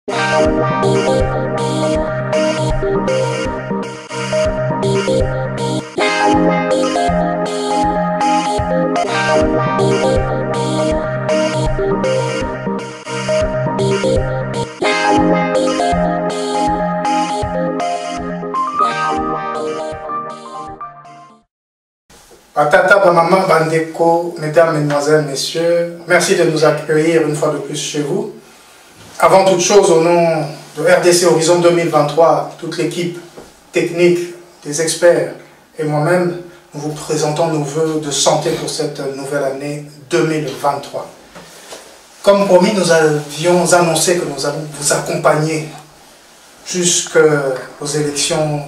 Batata, Bamama, Bandeko, mesdames, mesdemoiselles, messieurs, merci de nous accueillir une fois de plus chez vous. Avant toute chose, au nom de RDC Horizon 2023, toute l'équipe technique, des experts et moi-même, nous vous présentons nos vœux de santé pour cette nouvelle année 2023. Comme promis, nous avions annoncé que nous allons vous accompagner jusqu'aux élections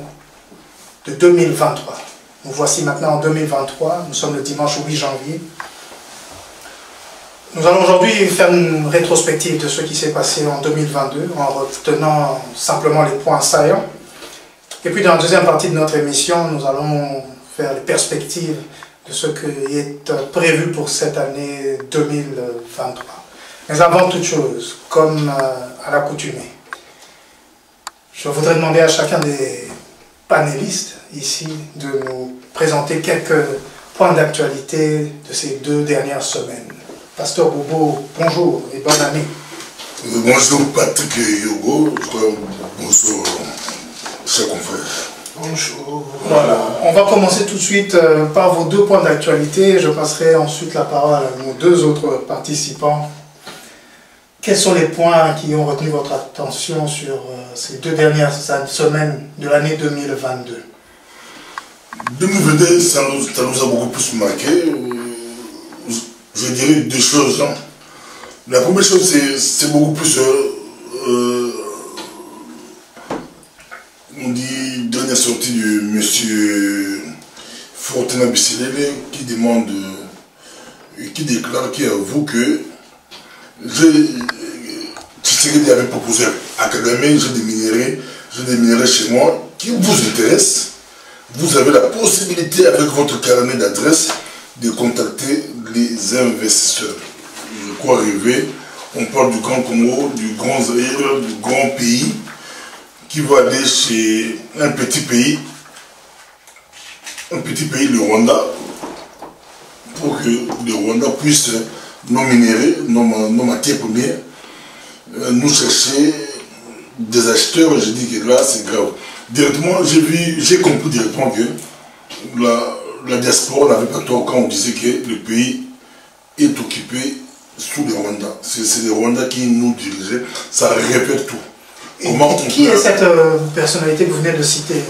de 2023. Nous voici maintenant en 2023, nous sommes le dimanche 8 janvier. Nous allons aujourd'hui faire une rétrospective de ce qui s'est passé en 2022 en retenant simplement les points saillants. Et puis dans la deuxième partie de notre émission, nous allons faire les perspectives de ce qui est prévu pour cette année 2023. Mais avant toute chose, comme à l'accoutumée, je voudrais demander à chacun des panélistes ici de nous présenter quelques points d'actualité de ces 2 dernières semaines. Pasteur Bobo, bonjour et bonne année. Bonjour Patrick Yogo, bonjour chers confrères. Bonjour. Voilà, on va commencer tout de suite par vos 2 points d'actualité. Je passerai ensuite la parole à nos 2 autres participants. Quels sont les points qui ont retenu votre attention sur ces 2 dernières semaines de l'année 2022? 2022, ça nous a beaucoup plus marqué. Je dirais 2 choses. La première chose, c'est beaucoup plus, on dit, dernière sortie de monsieur Fortuna Bisselele qui demande, qui déclare, qui avoue que Tshisekedi avait proposé à Kagame, j'ai des minéraux chez moi qui vous intéressent. Vous avez la possibilité avec votre carnet d'adresse de contacter les investisseurs. Je crois arriver, on parle du Grand Congo, du Grand Zaïre, du grand pays qui va aller chez un petit pays, le Rwanda, pour que le Rwanda puisse nos minéraux, nos matières premières, nous chercher des acheteurs. Je dis que là c'est grave. Directement, j'ai compris directement que la diaspora n'avait pas tort quand on disait que le pays est occupé sous les Rwandais. C'est les Rwandais qui nous dirigeaient. Ça répète tout. Qui est cette personnalité que vous venez de citer?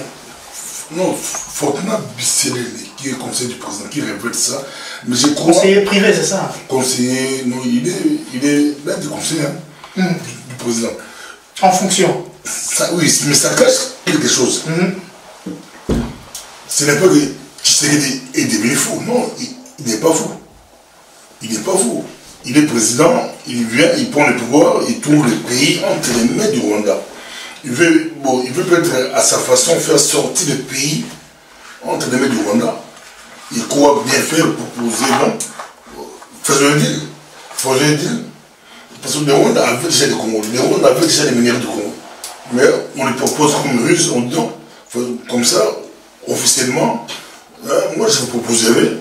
Non, Fortuna Bisselele, qui est conseiller du président, qui répète ça. Mais je crois, conseiller privé, c'est ça? Conseiller, non, il est l'un des conseillers du président. En fonction? Ça, oui, mais ça cache quelque chose. Ce n'est pas que Tshisekedi est devenu fou. Non, il n'est pas fou. Il n'est pas fou. Il est président, il vient, il prend le pouvoir, il trouve le pays entre les mains du Rwanda. Il veut peut-être à sa façon faire sortir le pays entre les mains du Rwanda. Il croit bien faire pour poser, bon, faisons un deal. Parce que le Rwanda avait déjà des Congo, le Rwanda avait déjà les minéraux du Congo. Mais on lui propose comme russe, on dit, comme ça, officiellement, moi je vous proposerai,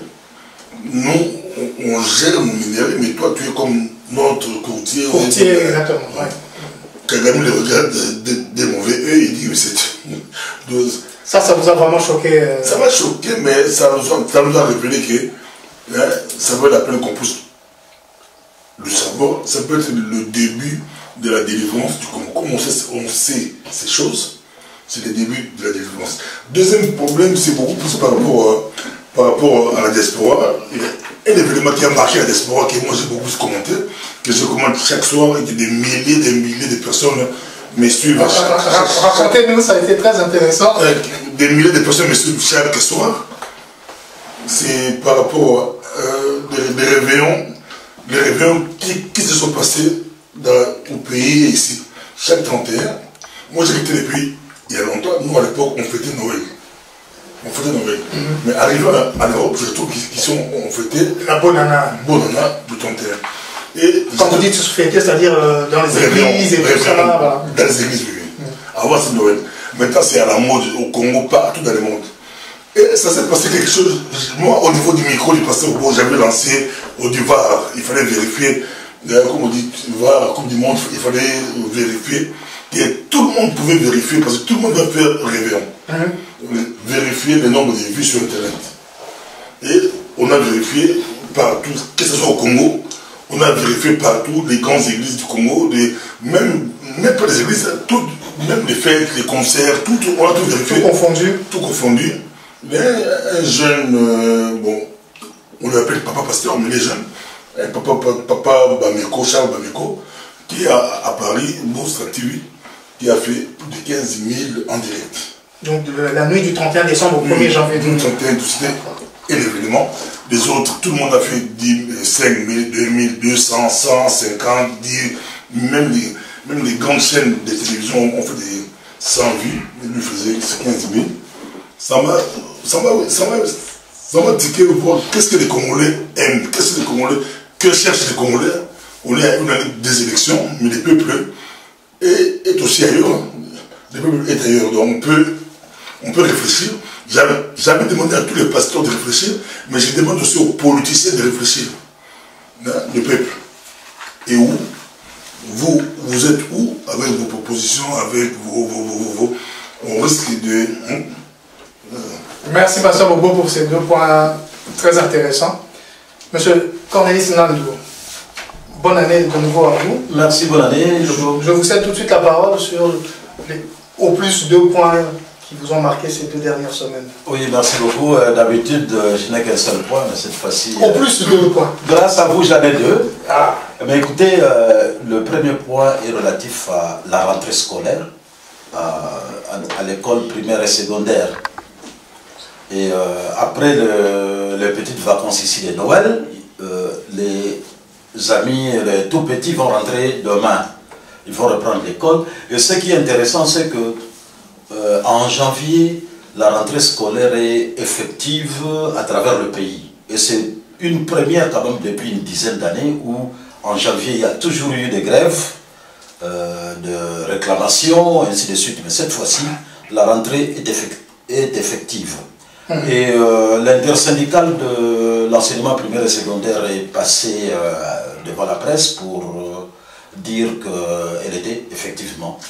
nous, on gère nos minéraux, mais toi tu es comme notre courtier. Courtier, exactement, ouais. Kagame le regarde des mauvais œufs, il dit, mais c'est... Ça vous a vraiment choqué? Ça m'a choqué, mais ça nous a révélé que ça vaut la peine qu'on puisse le savoir. Ça peut être le début de la délivrance du Congo. Comme on sait ces choses, c'est le début de la délivrance. Deuxième problème, c'est beaucoup plus par rapport à la diaspora. Un événement qui a marqué la diaspora, que moi j'ai beaucoup plus commenté, que je commente chaque soir, et que des milliers de personnes me suivent. Racontez-nous, ça a été très intéressant. Des milliers de personnes me suivent chaque soir. C'est par rapport des réveillons, les réveillons qui se sont passés au pays ici. Chaque 31, moi j'ai été depuis il y a longtemps, nous à l'époque on fêtait Noël. Mais arrivé à l'Europe, je trouve qu'ils ont fêté la bonne année du 31. Et quand vous dites fêter, c'est-à-dire dans les églises et tout ça, voilà. Dans les églises, oui. Avant, c'est Noël. Maintenant, c'est à la mode au Congo, partout dans le monde. Et ça s'est passé quelque chose. Moi, au niveau du micro du pasteur Obo, j'avais lancé au Duvar. Il fallait vérifier, comme on dit, comme du monde, il fallait vérifier. Et tout le monde pouvait vérifier, parce que tout le monde va faire réveillon. Vérifier le nombre de vues sur Internet. Et on a vérifié partout, que ce soit au Congo, on a vérifié partout les grandes églises du Congo, même pas les églises, même les fêtes, les concerts, tout, on a tout vérifié. Tout confondu. Tout confondu. Mais un jeune, bon, on l'appelle papa pasteur, mais les jeunes, papa Bameko, Charles Bameko, qui est à Paris, Bourse TV, qui a fait plus de 15 000 en direct. Donc de la nuit du 31 décembre au 1er janvier. Du 31, et l'événement. Les autres, tout le monde a fait 5 000, 2 000, 200, 100, 50, 10, même les grandes chaînes de télévision ont fait des 100 vues, et lui faisait 15 000. Ça m'a dit que qu'est-ce que les Congolais aiment, qu'est-ce que les Congolais, que cherchent les Congolais. On est une année des élections, mais le peuple est aussi ailleurs. Le peuple est ailleurs, donc on peut réfléchir. J'avais demandé à tous les pasteurs de réfléchir, mais je demande aussi aux politiciens de réfléchir. Le peuple. Et où vous êtes où avec vos propositions, avec vos on risque de... Merci, Pasteur Bobo, pour ces deux points très intéressants. Monsieur Cornelis Nandou, bonne année de nouveau à vous. Merci, bonne année. Je vous cède tout de suite la parole sur au plus deux points qui vous ont marqué ces 2 dernières semaines. Oui, merci beaucoup. D'habitude, je n'ai qu'un seul point, mais cette fois-ci... Au plus 2 points. Grâce à vous, j'en ai 2. Mais écoutez, le premier point est relatif à la rentrée scolaire à l'école primaire et secondaire. Et après les petites vacances ici de Noël, les amis, les tout petits vont rentrer demain. Ils vont reprendre l'école. Et ce qui est intéressant, c'est que en janvier, la rentrée scolaire est effective à travers le pays. Et c'est une première quand même depuis une dizaine d'années où en janvier, il y a toujours eu des grèves, de réclamations, et ainsi de suite. Mais cette fois-ci, la rentrée est effective. Et l'intersyndicale de l'enseignement primaire et secondaire est passé devant la presse pour dire qu'elle était effectivement,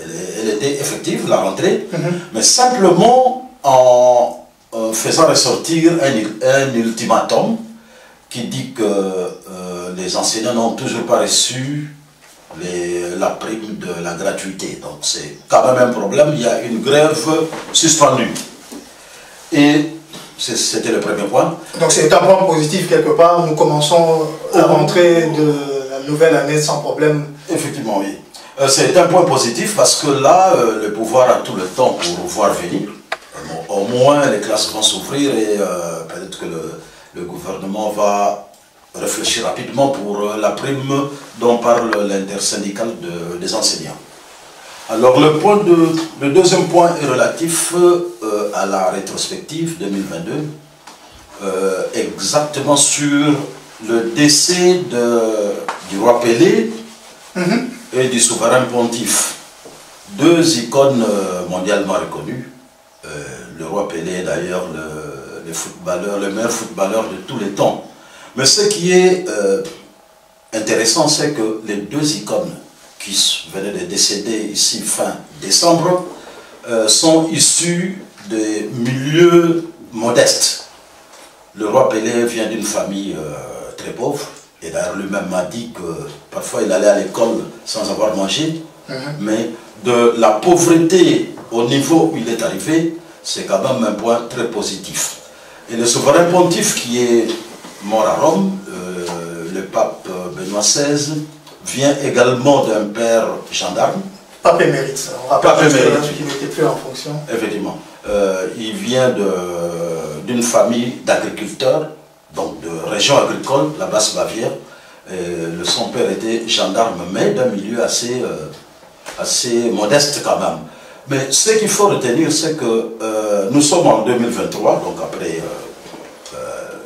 elle était effective, la rentrée, mais simplement en faisant ressortir un ultimatum qui dit que les enseignants n'ont toujours pas reçu la prime de la gratuité. Donc c'est quand même un problème, il y a une grève suspendue. Et c'était le premier point. Donc c'est un point positif quelque part. Nous commençons à rentrer de la nouvelle année sans problème. Effectivement, oui. C'est un point positif parce que là, le pouvoir a tout le temps pour voir venir. Au moins, les classes vont s'ouvrir et peut-être que le gouvernement va réfléchir rapidement pour la prime dont parle l'intersyndicale des enseignants. Alors le deuxième point est relatif à la rétrospective 2022, exactement sur le décès du roi Pelé et du souverain pontife. 2 icônes mondialement reconnues. Le roi Pelé est d'ailleurs le meilleur footballeur de tous les temps. Mais ce qui est intéressant, c'est que les 2 icônes qui venaient de décéder ici fin décembre, sont issus de milieux modestes. Le roi Pelé vient d'une famille très pauvre, et d'ailleurs lui-même m'a dit que parfois il allait à l'école sans avoir mangé, mais de la pauvreté au niveau où il est arrivé, c'est quand même un point très positif. Et le souverain pontife qui est mort à Rome, le pape Benoît XVI, vient également d'un père gendarme. Pape émérite. Pape émérite. Qui n'était plus en fonction. Effectivement. Il vient d'une famille d'agriculteurs, donc de région agricole, la Basse-Bavière. Son père était gendarme, mais d'un milieu assez modeste quand même. Mais ce qu'il faut retenir, c'est que nous sommes en 2023, donc après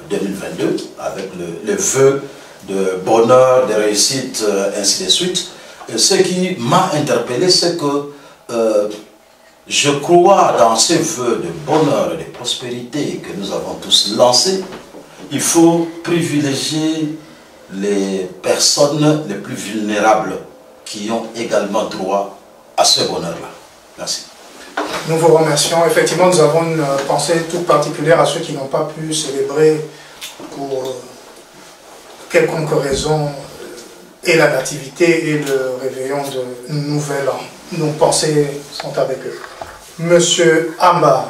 2022, avec le vœu de bonheur, de réussite, ainsi de suite. Et ce qui m'a interpellé, c'est que je crois dans ces vœux de bonheur et de prospérité que nous avons tous lancés. Il faut privilégier les personnes les plus vulnérables qui ont également droit à ce bonheur-là. Merci. Nous vous remercions. Effectivement, nous avons une pensée toute particulière à ceux qui n'ont pas pu célébrer pour quelconque raison et la nativité et le réveillon de Nouvel An. Nos pensées sont avec eux. Monsieur Amba,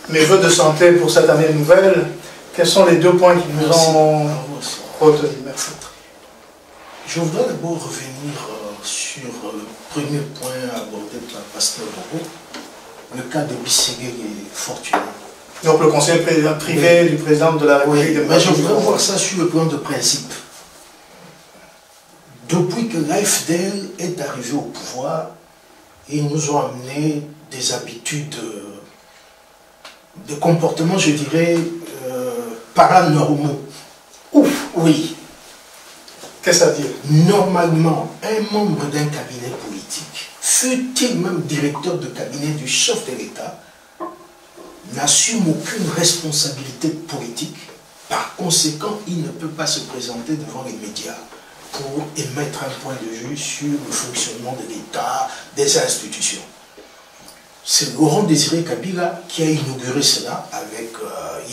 mes vœux de santé pour cette année nouvelle, quels sont les 2 points qui nous ont retenus? Merci. Je voudrais d'abord revenir sur le premier point abordé par Pasteur Bobo, le cas de Bissegé et Fortuné. Donc le conseil privé du président de la République de mais je voudrais voir ça sur le plan de principe. Depuis que l'AFDL est arrivé au pouvoir, ils nous ont amené des habitudes de comportement, je dirais, paranormaux. Ouf, oui. Qu'est-ce à dire? Normalement, un membre d'un cabinet politique, fût-il même directeur de cabinet du chef de l'État, n'assume aucune responsabilité politique. Par conséquent, il ne peut pas se présenter devant les médias pour émettre un point de vue sur le fonctionnement de l'État, des institutions. C'est Laurent Désiré Kabila qui a inauguré cela avec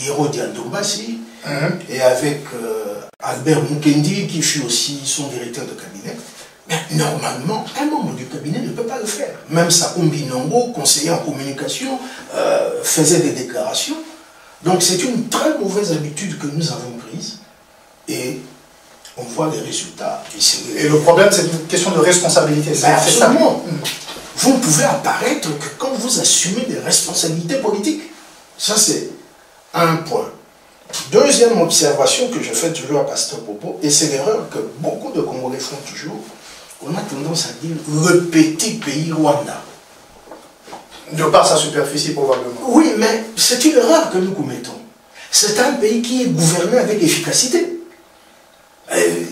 Yero Diandombasi et avec Albert Mukendi qui fut aussi son directeur de cabinet. Mais normalement, un membre du cabinet ne peut pas le faire. Même Sakumbi Nongo, conseiller en communication, faisait des déclarations. Donc c'est une très mauvaise habitude que nous avons prise et on voit les résultats. Et le problème, c'est une question de responsabilité. Absolument. Vous ne pouvez apparaître que quand vous assumez des responsabilités politiques. Ça, c'est un point. Deuxième observation que je fais toujours à Pasteur Popo, et c'est l'erreur que beaucoup de Congolais font toujours, on a tendance à dire le petit pays Rwanda. De par sa superficie, probablement. Oui, mais c'est une erreur que nous commettons. C'est un pays qui est gouverné avec efficacité.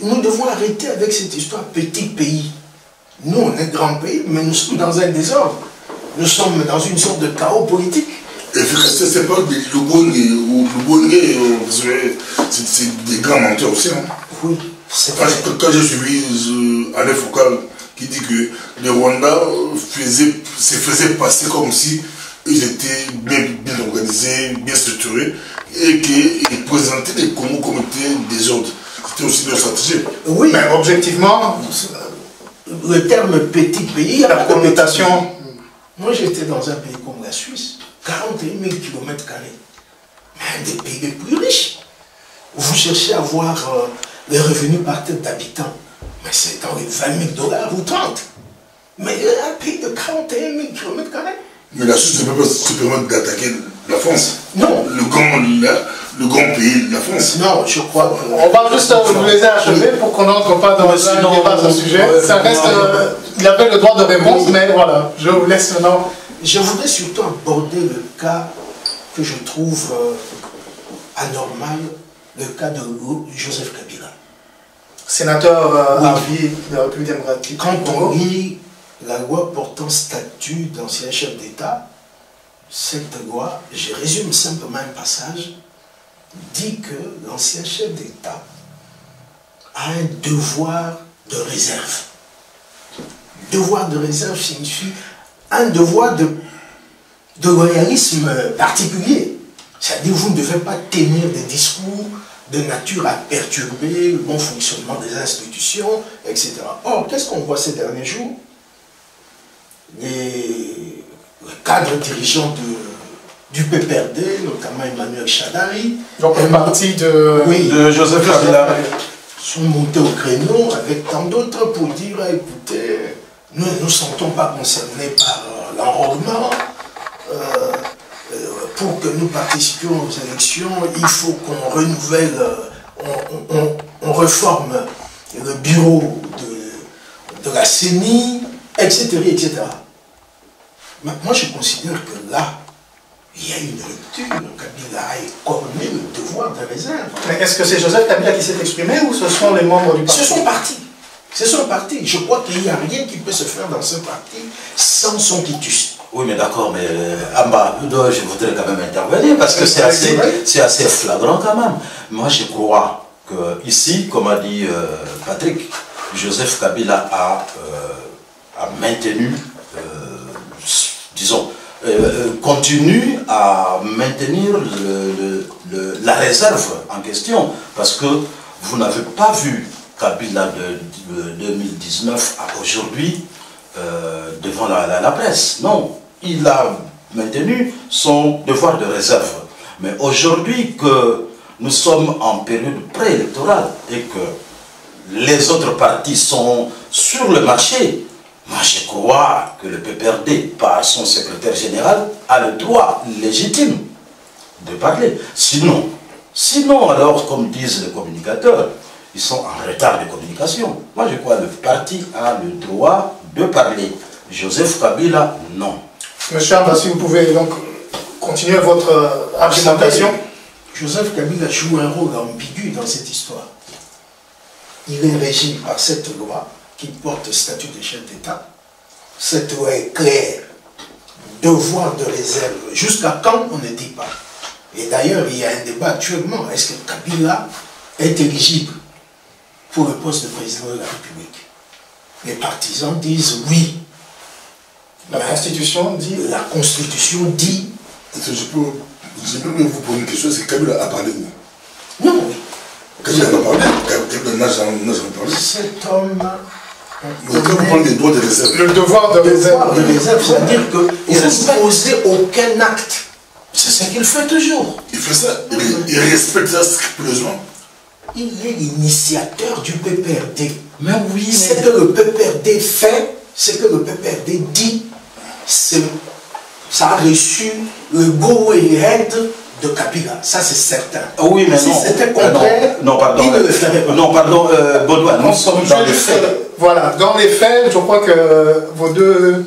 Nous devons arrêter avec cette histoire petit pays. Nous, on est grand pays, mais nous sommes dans un désordre. Nous sommes dans une sorte de chaos politique. Efficacité, c'est pas des Lubongi ou Lubongi, c'est des grands menteurs aussi. Hein. Oui, c'est vrai. Quand j'ai suivi Alain Foucault qui dit que les Rwandais se faisaient passer comme si ils étaient bien organisés, bien structurés, et qu'ils présentaient les Congo comme étant des ordres. C'était aussi leur stratégie. Oui, mais objectivement, le terme petit pays, la connotation. Moi, j'étais dans un pays comme la Suisse, 41 000 km². Mais un des pays les plus riches. Vous cherchez à voir les revenus par tête d'habitant. Mais c'est dans les $20 000 ou 30. Mais un pays de 41 000 km². Mais la Suisse ne peut pas se permettre d'attaquer la France. Non. Le grand pays de la France. Non, je crois que... On va juste vous laisser achever pour qu'on n'entre pas dans un débat à ce sujet. Ça reste... il avait le droit de réponse, mais voilà, je vous laisse maintenant. Je voudrais surtout aborder le cas que je trouve anormal, le cas de Joseph Kabila. Sénateur à vie de la République démocratique. Quand on lit la loi portant statut d'ancien chef d'État, cette loi, je résume simplement un passage, dit que l'ancien chef d'État a un devoir de réserve. Devoir de réserve signifie un devoir de loyalisme particulier. C'est-à-dire que vous ne devez pas tenir des discours de nature à perturber le bon fonctionnement des institutions, etc. Or, qu'est-ce qu'on voit ces derniers jours? Les cadres dirigeants du PPRD, notamment Emmanuel Chadari, donc le parti de Joseph Kabila, sont montés au créneau avec tant d'autres pour dire écoutez, nous ne nous sentons pas concernés par l'enrôlement. Pour que nous participions aux élections, il faut qu'on renouvelle, on réforme le bureau de la CENI, etc., etc. Mais moi, je considère que là, il y a une rupture. Kabila a écorné le devoir de réserve. Mais est-ce que c'est Joseph Kabila qui s'est exprimé ou ce sont les membres du parti? Ce sont partis. C'est son parti. Je crois qu'il n'y a rien qui peut se faire dans ce parti sans son quitus. Oui, mais d'accord, mais Amba, je voudrais quand même intervenir parce que c'est assez flagrant quand même. Moi, je crois que ici, comme a dit Patrick, Joseph Kabila a maintenu, disons, continue à maintenir la réserve en question parce que vous n'avez pas vu Kabila de 2019 à aujourd'hui devant la presse. Non, il a maintenu son devoir de réserve. Mais aujourd'hui que nous sommes en période préélectorale et que les autres partis sont sur le marché, moi je crois que le PPRD, par son secrétaire général, a le droit légitime de parler. Sinon alors, comme disent les communicateurs, ils sont en retard de communication. Moi je crois que le parti a le droit de parler. Joseph Kabila, non. Monsieur Amba, si vous pouvez donc continuer votre argumentation. Joseph Kabila joue un rôle ambigu dans cette histoire. Il est régi par cette loi qui porte statut de chef d'État. Cette loi est claire. Devoir de réserve. Jusqu'à quand, on ne dit pas. Et d'ailleurs, il y a un débat actuellement. Est-ce que Kabila est éligible pour le poste de président de la République? Les partisans disent oui. La Constitution dit... La Constitution dit... Je peux vous poser une question, c'est Kabila a parlé où? Non, oui. Kabila n'a pas parlé. Kabila n'a jamais parlé. Cet homme... Mais quand vous parlez des droits de réserve... Le devoir de réserve. C'est-à-dire qu'il ne posait aucun acte. C'est ce qu'il fait toujours. Il fait ça, il respecte ça scrupuleusement. Il est l'initiateur du PPRD. Mais oui, Ce que le PPRD fait, ce que le PPRD dit, ça a reçu le go ahead de Kabila. Ça, c'est certain. Oui, mais si non. c'était contraire, non, pardon. il ne le ferait pas. Non, pardon, Baudouin, nous sommes dans les faits. Voilà, dans les faits, je crois que vos deux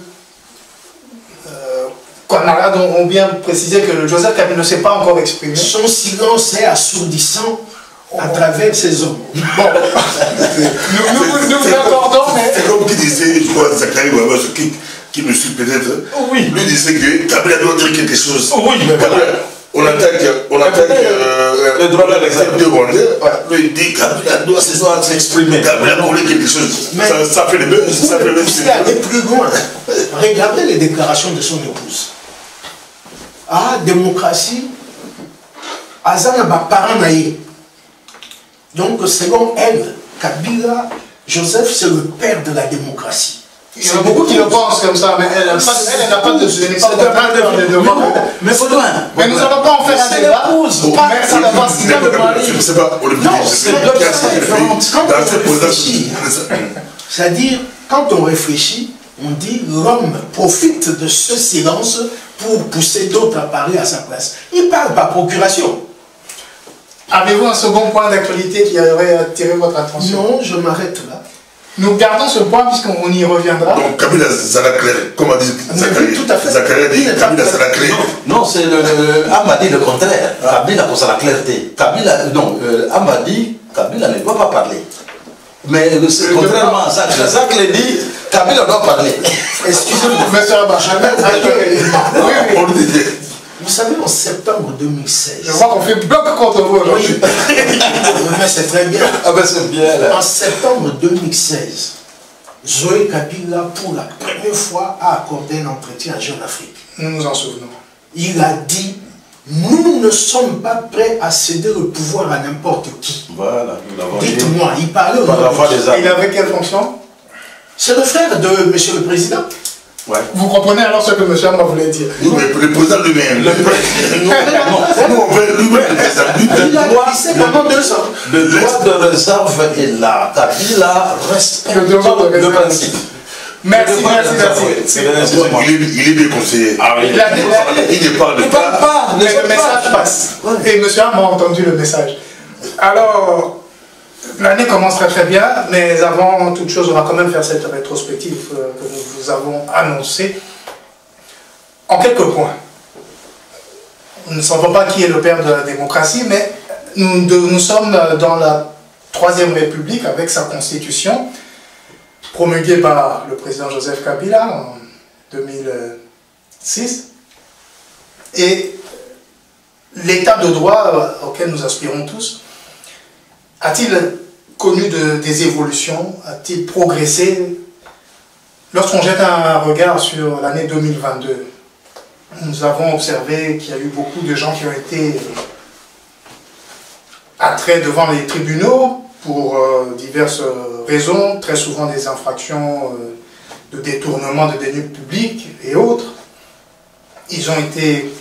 camarades ont bien précisé que Joseph Kabila ne s'est pas encore exprimé. Son silence est assourdissant à travers ses hommes. Bon, nous accordons, mais... C'est comme qui disait, je crois, Zachary Ouawa, qui me suit peut-être. Oui. Lui disait que Kabila doit dire quelque chose. Oui, mais Kabila, on attaque le droit de réserve de Rwandais. Lui, il dit Kabila doit s'exprimer. Kabila voulait quelque chose. Ça fait le buzz. Ça fait le buzz. Il aller plus loin. Regardez les déclarations de son épouse. Ah, démocratie, Azana parent naïe. Donc, selon elle, Kabila, Joseph, c'est le père de la démocratie. Il y en a beaucoup qui le pensent comme ça, mais elle n'a pas de... Je n'ai pas de demande. Mais Baudouin. Mais nous n'allons pas en faire un débat. Merci d'avoir cité le mari. Je ne sais pas, on le dit. Non, c'est c'est-à-dire, quand on réfléchit, on dit l'homme profite de ce silence pour pousser d'autres à parler à sa place. Il parle par procuration. Avez-vous un second point d'actualité qui aurait attiré votre attention? Non, je m'arrête là. Nous gardons ce point puisqu'on y reviendra. Donc Kabila Zalakler, comme a dit Zachary. Tout à fait. Zachary a dit Kabila Zalakler. Non, c'est Amba dit le contraire. Kabila pour sa clarté. Kabila, non, Amba dit Kabila ne doit pas parler. Mais contrairement à ça, Jacques le dit, Kabila doit parler. Excusez-moi, Monsieur Abachamel, On le disait. vous savez, en septembre 2016, je vois qu'on fait bloc contre vous aujourd'hui. mais c'est très bien. Ah ben c'est bien là. En septembre 2016, Zoé Kabila, pour la première fois, a accordé un entretien à Jeune Afrique. Nous nous en souvenons. Il a dit, nous ne sommes pas prêts à céder le pouvoir à n'importe qui. Voilà, nous l'avons dit. Dites-moi, il parlait au Par la nom voix de- des armes. Il avait quelle fonction? C'est le frère de Monsieur le Président. Ouais. Vous comprenez alors ce que monsieur Amba voulait dire? Oui, mais le président lui-même. Nous, on veut lui-même le président. Il a glissé pendant 2 ans. Le droit de réserve est là. Kabila respecte Le devoir de le réserve. principe. Merci, Le droit de merci, réserve, merci. oui. Excusez-moi. Il est bien conseillé. Ah oui. Il a dit- Il ne parle Il parle pas. Mais le message passe. Et monsieur Amba a entendu le message. Alors, l'année commence très très bien, mais avant toute chose, on va quand même faire cette rétrospective que nous vous avons annoncée. En quelques points, nous ne savons pas qui est le père de la démocratie, mais nous sommes dans la Troisième République avec sa constitution, promulguée par le président Joseph Kabila en 2006. Et l'état de droit auquel nous aspirons tous, a-t-il connu des évolutions? A-t-il progressé? Lorsqu'on jette un regard sur l'année 2022, nous avons observé qu'il y a eu beaucoup de gens qui ont été attraits devant les tribunaux pour diverses raisons, très souvent des infractions de détournement de deniers publics et autres. Ils ont été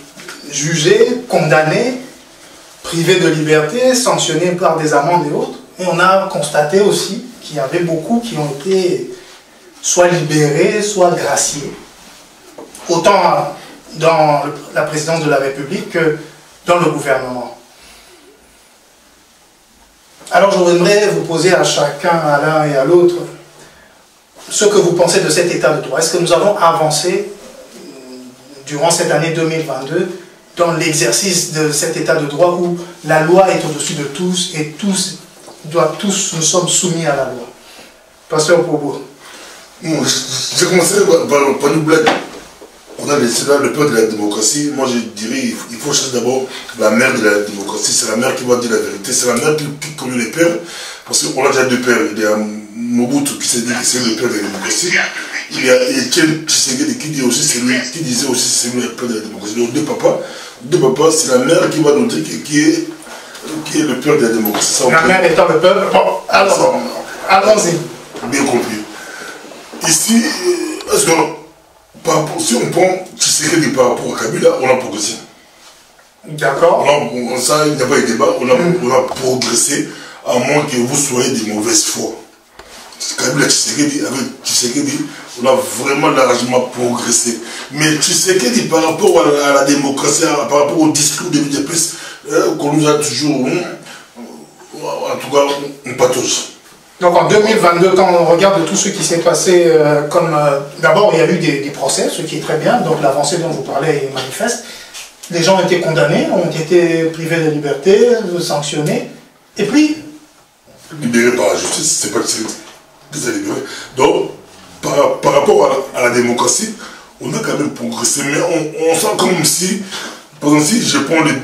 jugés, condamnés, privés de liberté, sanctionnés par des amendes et autres. Et on a constaté aussi qu'il y avait beaucoup qui ont été soit libérés, soit graciés. Autant dans la présidence de la République que dans le gouvernement. Alors j'aimerais vous poser à chacun, à l'un et à l'autre, ce que vous pensez de cet état de droit. Est-ce que nous avons avancé durant cette année 2022 dans l'exercice de cet état de droit où la loi est au-dessus de tous et nous sommes soumis à la loi? Pasteur Pobo. J'ai commencé par une blague. On a laissé là le père de la démocratie. Moi je dirais il faut chercher d'abord la mère de la démocratie. C'est la mère qui va dire la vérité. C'est la mère qui connaît les pères. Parce qu'on a déjà deux pères. Il y a Mobutu qui s'est dit que c'est le père de la démocratie. Il y a Etienne Tshisekedi qui dit aussi c'est lui, qui disait aussi c'est lui le père de la démocratie. Donc deux papas, c'est la mère qui va nous dire qui est le père de la démocratie. La mère étant le peuple. Bon, allons-y. Bien compris. Ici, est-ce que si on prend Tshisekedi par rapport à Kabila, on a progressé. D'accord. Ça, il n'y a pas eu de débat, on a progressé, à moins que vous soyez de mauvaise foi. Kabila Tshisekedi, avec Tshisekedi, on a vraiment largement progressé. Mais Tshisekedi, par rapport à la démocratie, par rapport au discours de l'UDPS, qu'on nous a toujours, en tout cas, on patauge. Donc en 2022, quand on regarde tout ce qui s'est passé, d'abord il y a eu des procès, ce qui est très bien, donc l'avancée dont vous parlez est manifeste. Les gens ont été condamnés, ont été privés de liberté, sanctionnés, et puis... Libérés par la justice, c'est pas que c'est libéré. Donc, par rapport à la démocratie, on a quand même progressé, mais on sent comme si, par exemple, si je prends le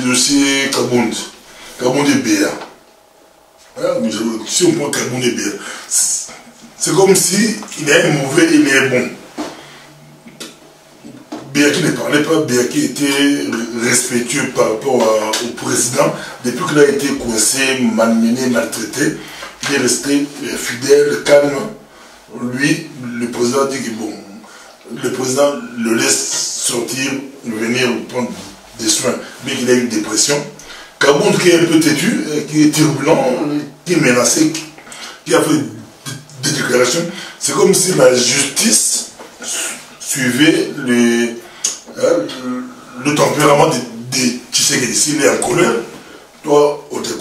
dossier Kabound et BA, si on prend Kabound et BA, c'est comme si il y a un mauvais et il y a un bon. BA qui ne parlait pas, BA qui était respectueux par rapport au président, depuis qu'il a été coincé, malmené, maltraité, il est resté fidèle, calme. Lui, le président dit que bon, le président le laisse sortir, venir prendre des soins, mais qu'il a eu une dépression. Kabound qui est un peu têtu, qui est turbulent, qui est menacé, qui a fait des déclarations. C'est comme si la justice suivait le tempérament de Tshisekedi. S'il est en colère, toi, on te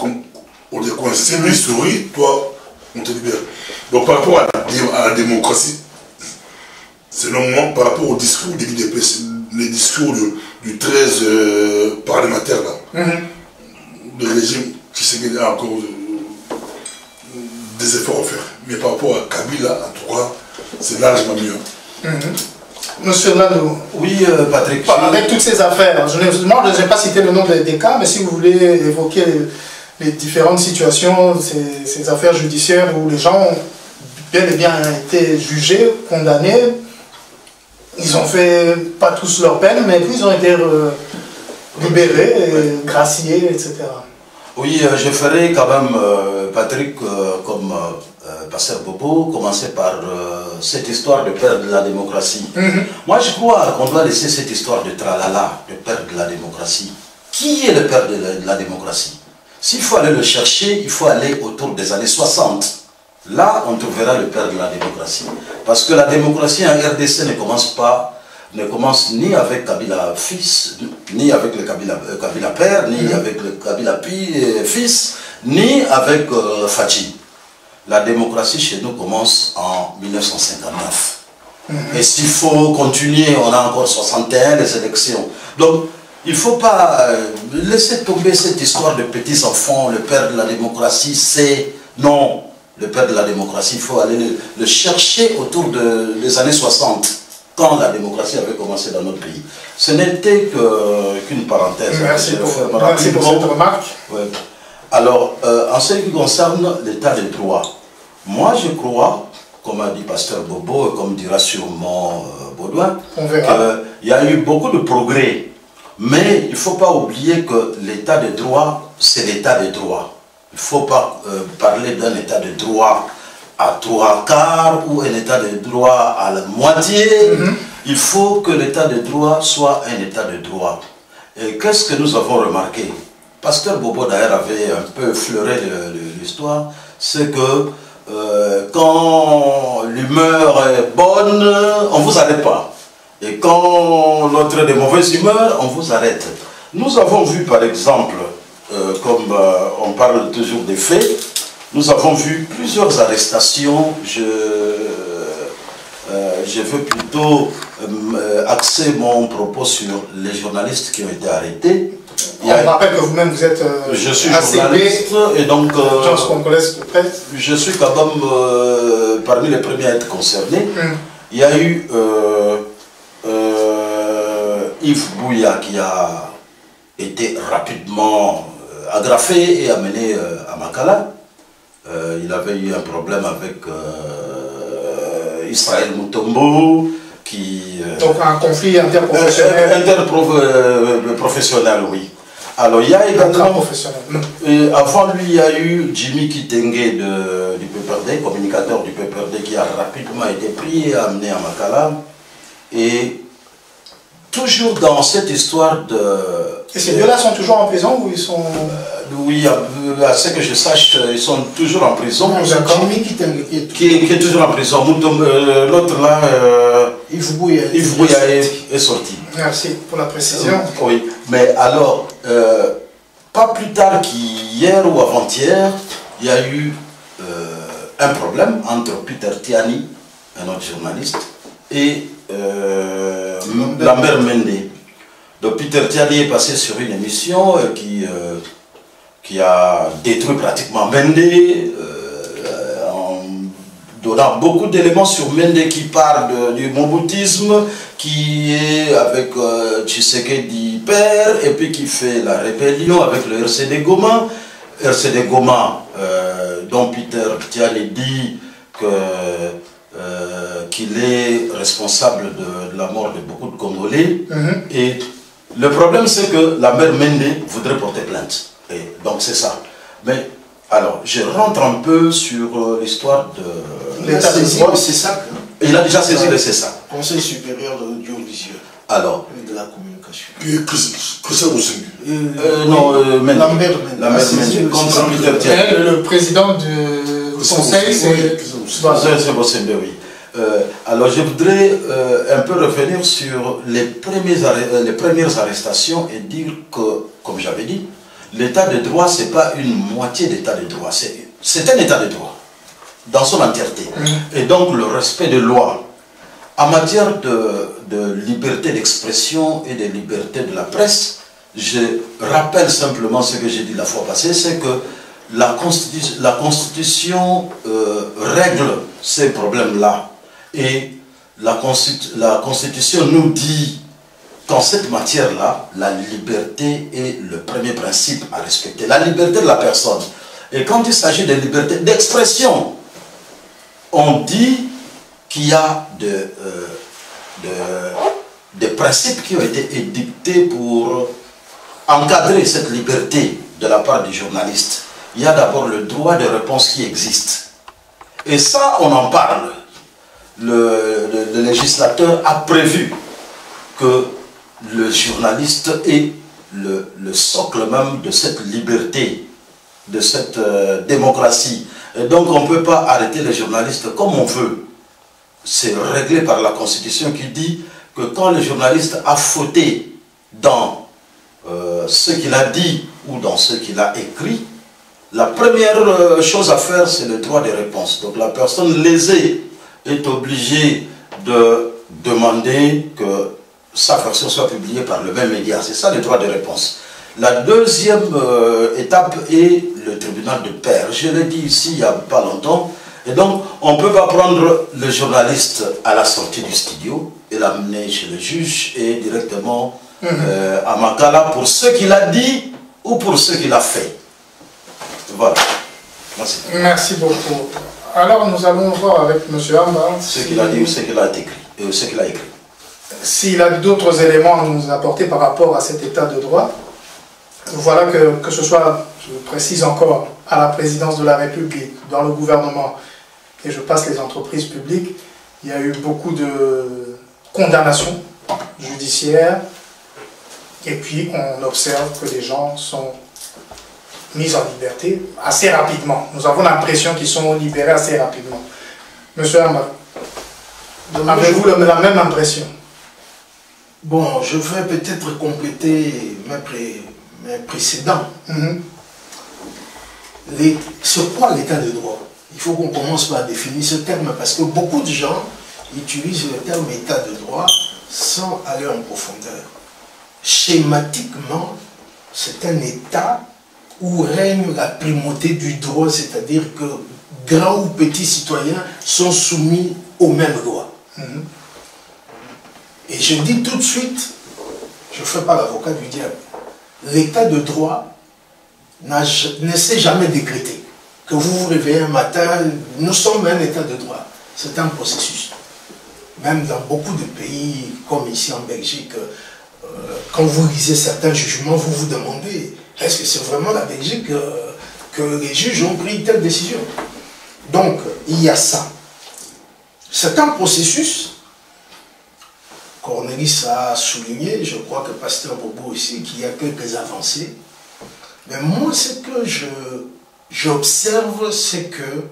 coince. Lui sourit, toi, on te libère. Donc par rapport à la démocratie, selon moi, par rapport au discours des UDPS, les discours du 13 parlementaire là, le régime Tshisekedi a encore des efforts à faire. Mais par rapport à Kabila, en tout cas, c'est largement mieux. Monsieur Landou. Oui, Patrick. Avec toutes ces affaires, je n'ai pas cité le nom des cas, mais si vous voulez évoquer les différentes situations, ces affaires judiciaires où les gens ont bel et bien été jugés, condamnés, ils ont fait pas tous leur peine, mais puis ils ont été libérés, graciés, etc. Oui, je ferai quand même, Patrick, comme Pasteur Bobo, commencer par cette histoire de père de la démocratie. Moi, je crois qu'on doit laisser cette histoire de tralala, de père de la démocratie. Qui est le père de la démocratie? S'il faut aller le chercher, il faut aller autour des années 60. Là, on trouvera le père de la démocratie. Parce que la démocratie en RDC ne commence ni avec Kabila fils, ni avec le Kabila père, ni avec le Kabila fils, ni avec Fachi. La démocratie chez nous commence en 1959. Et s'il faut continuer, on a encore 61 les élections. Donc, il ne faut pas laisser tomber cette histoire de petits enfants, le père de la démocratie, c'est... Non, le père de la démocratie, il faut aller le chercher autour des années 60, quand la démocratie avait commencé dans notre pays. Ce n'était qu'une parenthèse. Merci pour cette remarque. Ouais. Alors, en ce qui concerne l'état des droits, moi je crois, comme a dit Pasteur Bobo, et comme dira sûrement Baudouin, qu'il y a eu beaucoup de progrès. Mais il ne faut pas oublier que l'état de droit, c'est l'état de droit. Il ne faut pas parler d'un état de droit à 3/4 ou un état de droit à la moitié. Il faut que l'état de droit soit un état de droit. Et qu'est-ce que nous avons remarqué? Pasteur Bobo d'ailleurs avait un peu effleuré l'histoire, c'est que quand l'humeur est bonne, on ne vous arrête pas. Et quand l'autre est de mauvaise humeur, on vous arrête. Nous avons vu par exemple, comme on parle toujours des faits, nous avons vu plusieurs arrestations. Je veux plutôt axer mon propos sur les journalistes qui ont été arrêtés. On rappelle que vous-même vous êtes je suis journaliste et donc je suis quand même parmi les premiers à être concernés. Il y a eu Yves Bouya qui a été rapidement agrafé et amené à Makala. Il avait eu un problème avec Israël Mutombo qui... Donc un conflit interprofessionnel. Interprofessionnel, oui. Alors il y a également... avant lui, il y a eu Jimmy Kitenge du PPRD, communicateur du PPRD, qui a rapidement été pris et amené à Makala. Et toujours dans cette histoire de... Et ces deux-là sont toujours en prison ou ils sont... oui, à ce que je sache, ils sont toujours en prison. Jimmy qui est toujours en prison. L'autre là, Yves Bouya est sorti. Merci pour la précision. Oui, mais alors, pas plus tard qu'hier ou avant-hier, il y a eu un problème entre Peter Tiani, un autre journaliste, et Lambert Mende. Donc Peter Tiani est passé sur une émission qui a détruit pratiquement Mende, en donnant beaucoup d'éléments sur Mende qui parle du moboutisme, qui est avec Tshisekedi père, et puis qui fait la rébellion avec le RCD Goma. RCD Goma, dont Peter Tiani dit qu'il est responsable de la mort de beaucoup de Congolais. Et le problème, c'est que la mère Mende voudrait porter plainte. Et donc, c'est ça. Mais, alors, je rentre un peu sur l'histoire de... L'état des droits, c'est ça. Il a déjà saisi le CESA. Conseil supérieur de l'audiovisuel. Alors. De la communication. Que ça vous non, Lambert Mende. Contre Peter Tiani. Le président du conseil, c'est Bossembe, oui. Alors je voudrais un peu revenir sur les premières arrestations et dire que, comme j'avais dit, l'état de droit, ce n'est pas une moitié d'état de droit, c'est un état de droit, dans son entièreté. Et donc le respect des lois. En matière de liberté d'expression et de liberté de la presse, je rappelle simplement ce que j'ai dit la fois passée, c'est que la Constitution règle ces problèmes-là. Et la Constitution nous dit qu'en cette matière-là, la liberté est le premier principe à respecter. La liberté de la personne. Et quand il s'agit de liberté d'expression, on dit qu'il y a des principes qui ont été édictés pour encadrer cette liberté de la part du journaliste. Il y a d'abord le droit de réponse qui existe. Et ça, on en parle. Le législateur a prévu que le journaliste est le socle même de cette liberté, de cette démocratie. Et donc on ne peut pas arrêter les journalistes comme on veut. C'est réglé par la Constitution qui dit que quand le journaliste a fauté dans ce qu'il a dit ou dans ce qu'il a écrit, la première chose à faire, c'est le droit de réponse. Donc la personne lésée est obligée de demander que sa version soit publiée par le même média. C'est ça le droit de réponse. La deuxième étape est le tribunal de paix. Je l'ai dit ici il n'y a pas longtemps. Et donc, on ne peut pas prendre le journaliste à la sortie du studio et l'amener chez le juge et directement à Makala pour ce qu'il a dit ou pour ce qu'il a fait. Voilà. Merci. Merci beaucoup. Alors, nous allons voir avec M. Amba ce qu'il a dit ou ce qu'il a écrit. Ce qu'il a écrit. S'il a d'autres éléments à nous apporter par rapport à cet état de droit. Voilà que ce soit, je précise encore, à la présidence de la République, dans le gouvernement, et je passe les entreprises publiques, il y a eu beaucoup de condamnations judiciaires, et puis on observe que les gens sont mis en liberté assez rapidement. Nous avons l'impression qu'ils sont libérés assez rapidement. Monsieur Amba, avez-vous la même impression? Bon, je vais peut-être compléter mes précédents. C'est quoi l'état de droit? Il faut qu'on commence par définir ce terme, parce que beaucoup de gens utilisent le terme état de droit sans aller en profondeur. Schématiquement, c'est un état où règne la primauté du droit, c'est-à-dire que grands ou petits citoyens sont soumis aux mêmes lois. Et je dis tout de suite, je ne fais pas l'avocat du diable, l'état de droit ne s'est jamais décrété. Que vous vous réveillez un matin, nous sommes un état de droit. C'est un processus. Même dans beaucoup de pays, comme ici en Belgique, quand vous lisez certains jugements, vous vous demandez, est-ce que c'est vraiment la Belgique que les juges ont pris telle décision? Donc, il y a ça. C'est un processus. Cornelis a souligné, je crois que Pasteur Bobo aussi, qu'il y a quelques avancées. Mais moi, ce que j'observe, c'est que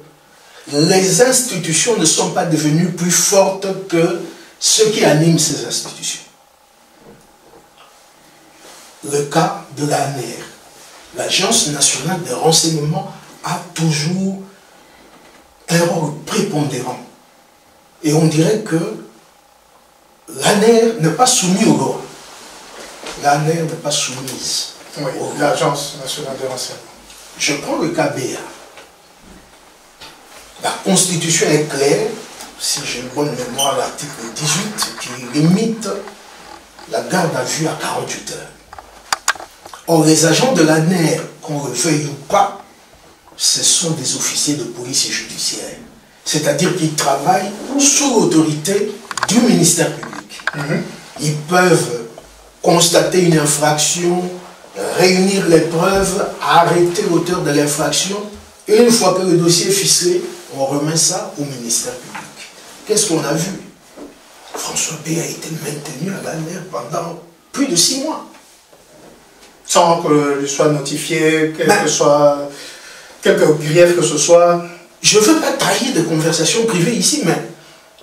les institutions ne sont pas devenues plus fortes que ceux qui animent ces institutions. Le cas de l'ANR, l'Agence nationale de renseignement, a toujours un rôle prépondérant. Et on dirait que l'ANR n'est pas soumise aux lois. L'ANR n'est pas soumise. Oui, l'Agence nationale de renseignement. Je prends le cas BA. La Constitution est claire, si j'ai une bonne mémoire, l'article 18, qui limite la garde à vue à 48 heures. Or, les agents de l'ANR, qu'on le veuille ou pas, ce sont des officiers de police judiciaire. C'est-à-dire qu'ils travaillent sous l'autorité du ministère public. Ils peuvent constater une infraction, réunir les preuves, arrêter l'auteur de l'infraction, et une fois que le dossier est ficelé, on remet ça au ministère public. Qu'est-ce qu'on a vu? François B a été maintenu à l'ANR pendant plus de 6 mois. Sans que lui soit notifié, quelque grief que ce soit. Je ne veux pas trahir des conversations privées ici, mais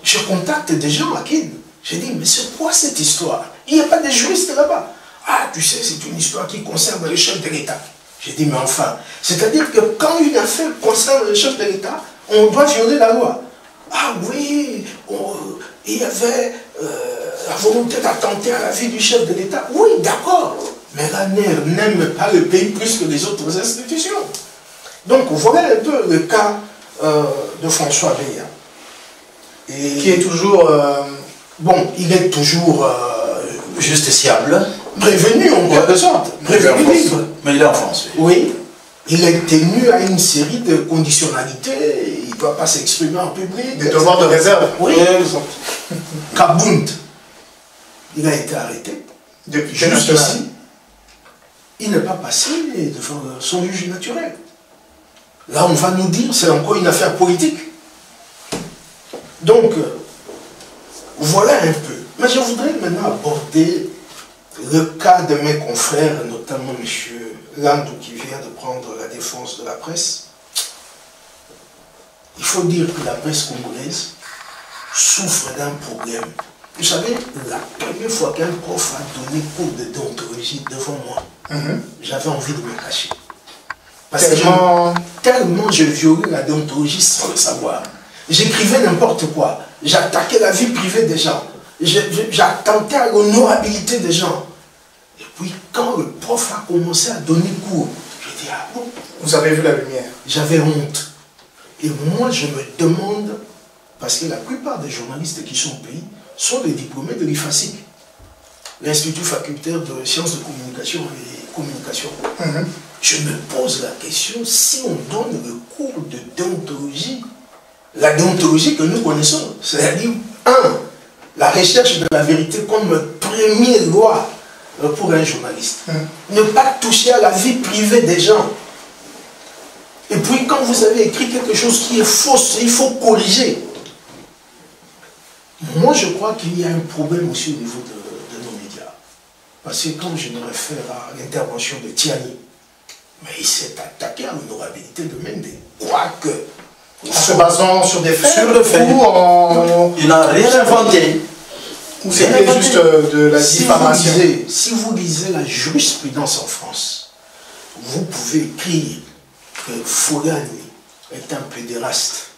je contacte des gens à qui je dis, mais c'est quoi cette histoire? Il n'y a pas de juristes là-bas. Ah, tu sais, c'est une histoire qui concerne le chef de l'État. J'ai dit, mais enfin, c'est-à-dire que quand une affaire concerne le chef de l'État, on doit violer la loi. Ah oui, il y avait la volonté d'attenter à la vie du chef de l'État. Oui, d'accord. Mais l'ANR n'aime pas le pays plus que les autres institutions. Donc, voilà un peu le cas de François Béa. Qui est toujours... bon, il est toujours... justiciable. Prévenu en quelque sorte. Prévenu libre. Mais il est en France. Oui. Il est tenu à une série de conditionnalités. Il ne doit pas s'exprimer en public. Des devoirs de réserve. Oui. Kabound. Il a été arrêté. Depuis juste ici. Il n'est pas passé devant son juge naturel. Là, on va nous dire c'est encore une affaire politique. Donc, voilà un peu. Mais je voudrais maintenant aborder le cas de mes confrères, notamment M. Landou qui vient de prendre la défense de la presse. Il faut dire que la presse congolaise souffre d'un problème. Vous savez, la première fois qu'un prof a donné cours de déontologie devant moi, j'avais envie de me cacher. Parce que tellement je violais la déontologie sans le savoir. J'écrivais n'importe quoi. J'attaquais la vie privée des gens. j'attentais à l'honorabilité des gens. Et puis quand le prof a commencé à donner cours, j'ai dit, ah bon? Vous avez vu la lumière? J'avais honte. Et moi, je me demande, parce que la plupart des journalistes qui sont au pays sont des diplômés de l'IFACIC, l'Institut facultaire de sciences de communication et communication. Je me pose la question, si on donne le cours de déontologie, la déontologie que nous connaissons, c'est-à-dire, la recherche de la vérité comme première loi pour un journaliste. Ne pas toucher à la vie privée des gens. Et puis quand vous avez écrit quelque chose qui est faux, il faut corriger. Moi je crois qu'il y a un problème aussi au niveau de nos médias. Parce que quand je me réfère à l'intervention de Tiani, mais il s'est attaqué à l'honorabilité de Mende. Quoique... En se basant sur des faits, sur le fait. Ou en... Il n'a rien inventé. Ou c'était juste de la diffamation. Si vous lisez la jurisprudence en France, vous pouvez écrire que Fogani est un pédéraste.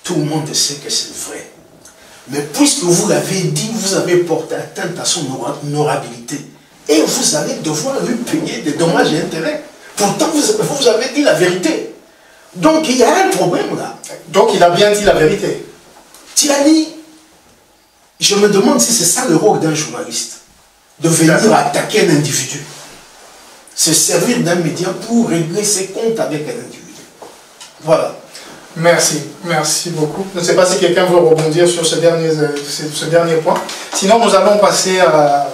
Tout le monde sait que c'est vrai. Mais puisque vous l'avez dit, vous avez porté atteinte à son honorabilité. Et vous allez devoir lui payer des dommages et intérêts. Pourtant, vous avez dit la vérité. Donc, il y a un problème là. Donc, il a bien dit la vérité. Tiani, je me demande si c'est ça le rôle d'un journaliste. De venir attaquer un individu. Se servir d'un média pour régler ses comptes avec un individu. Voilà. Merci, merci beaucoup. Je ne sais pas si quelqu'un veut rebondir sur ce dernier point. Sinon, nous allons passer à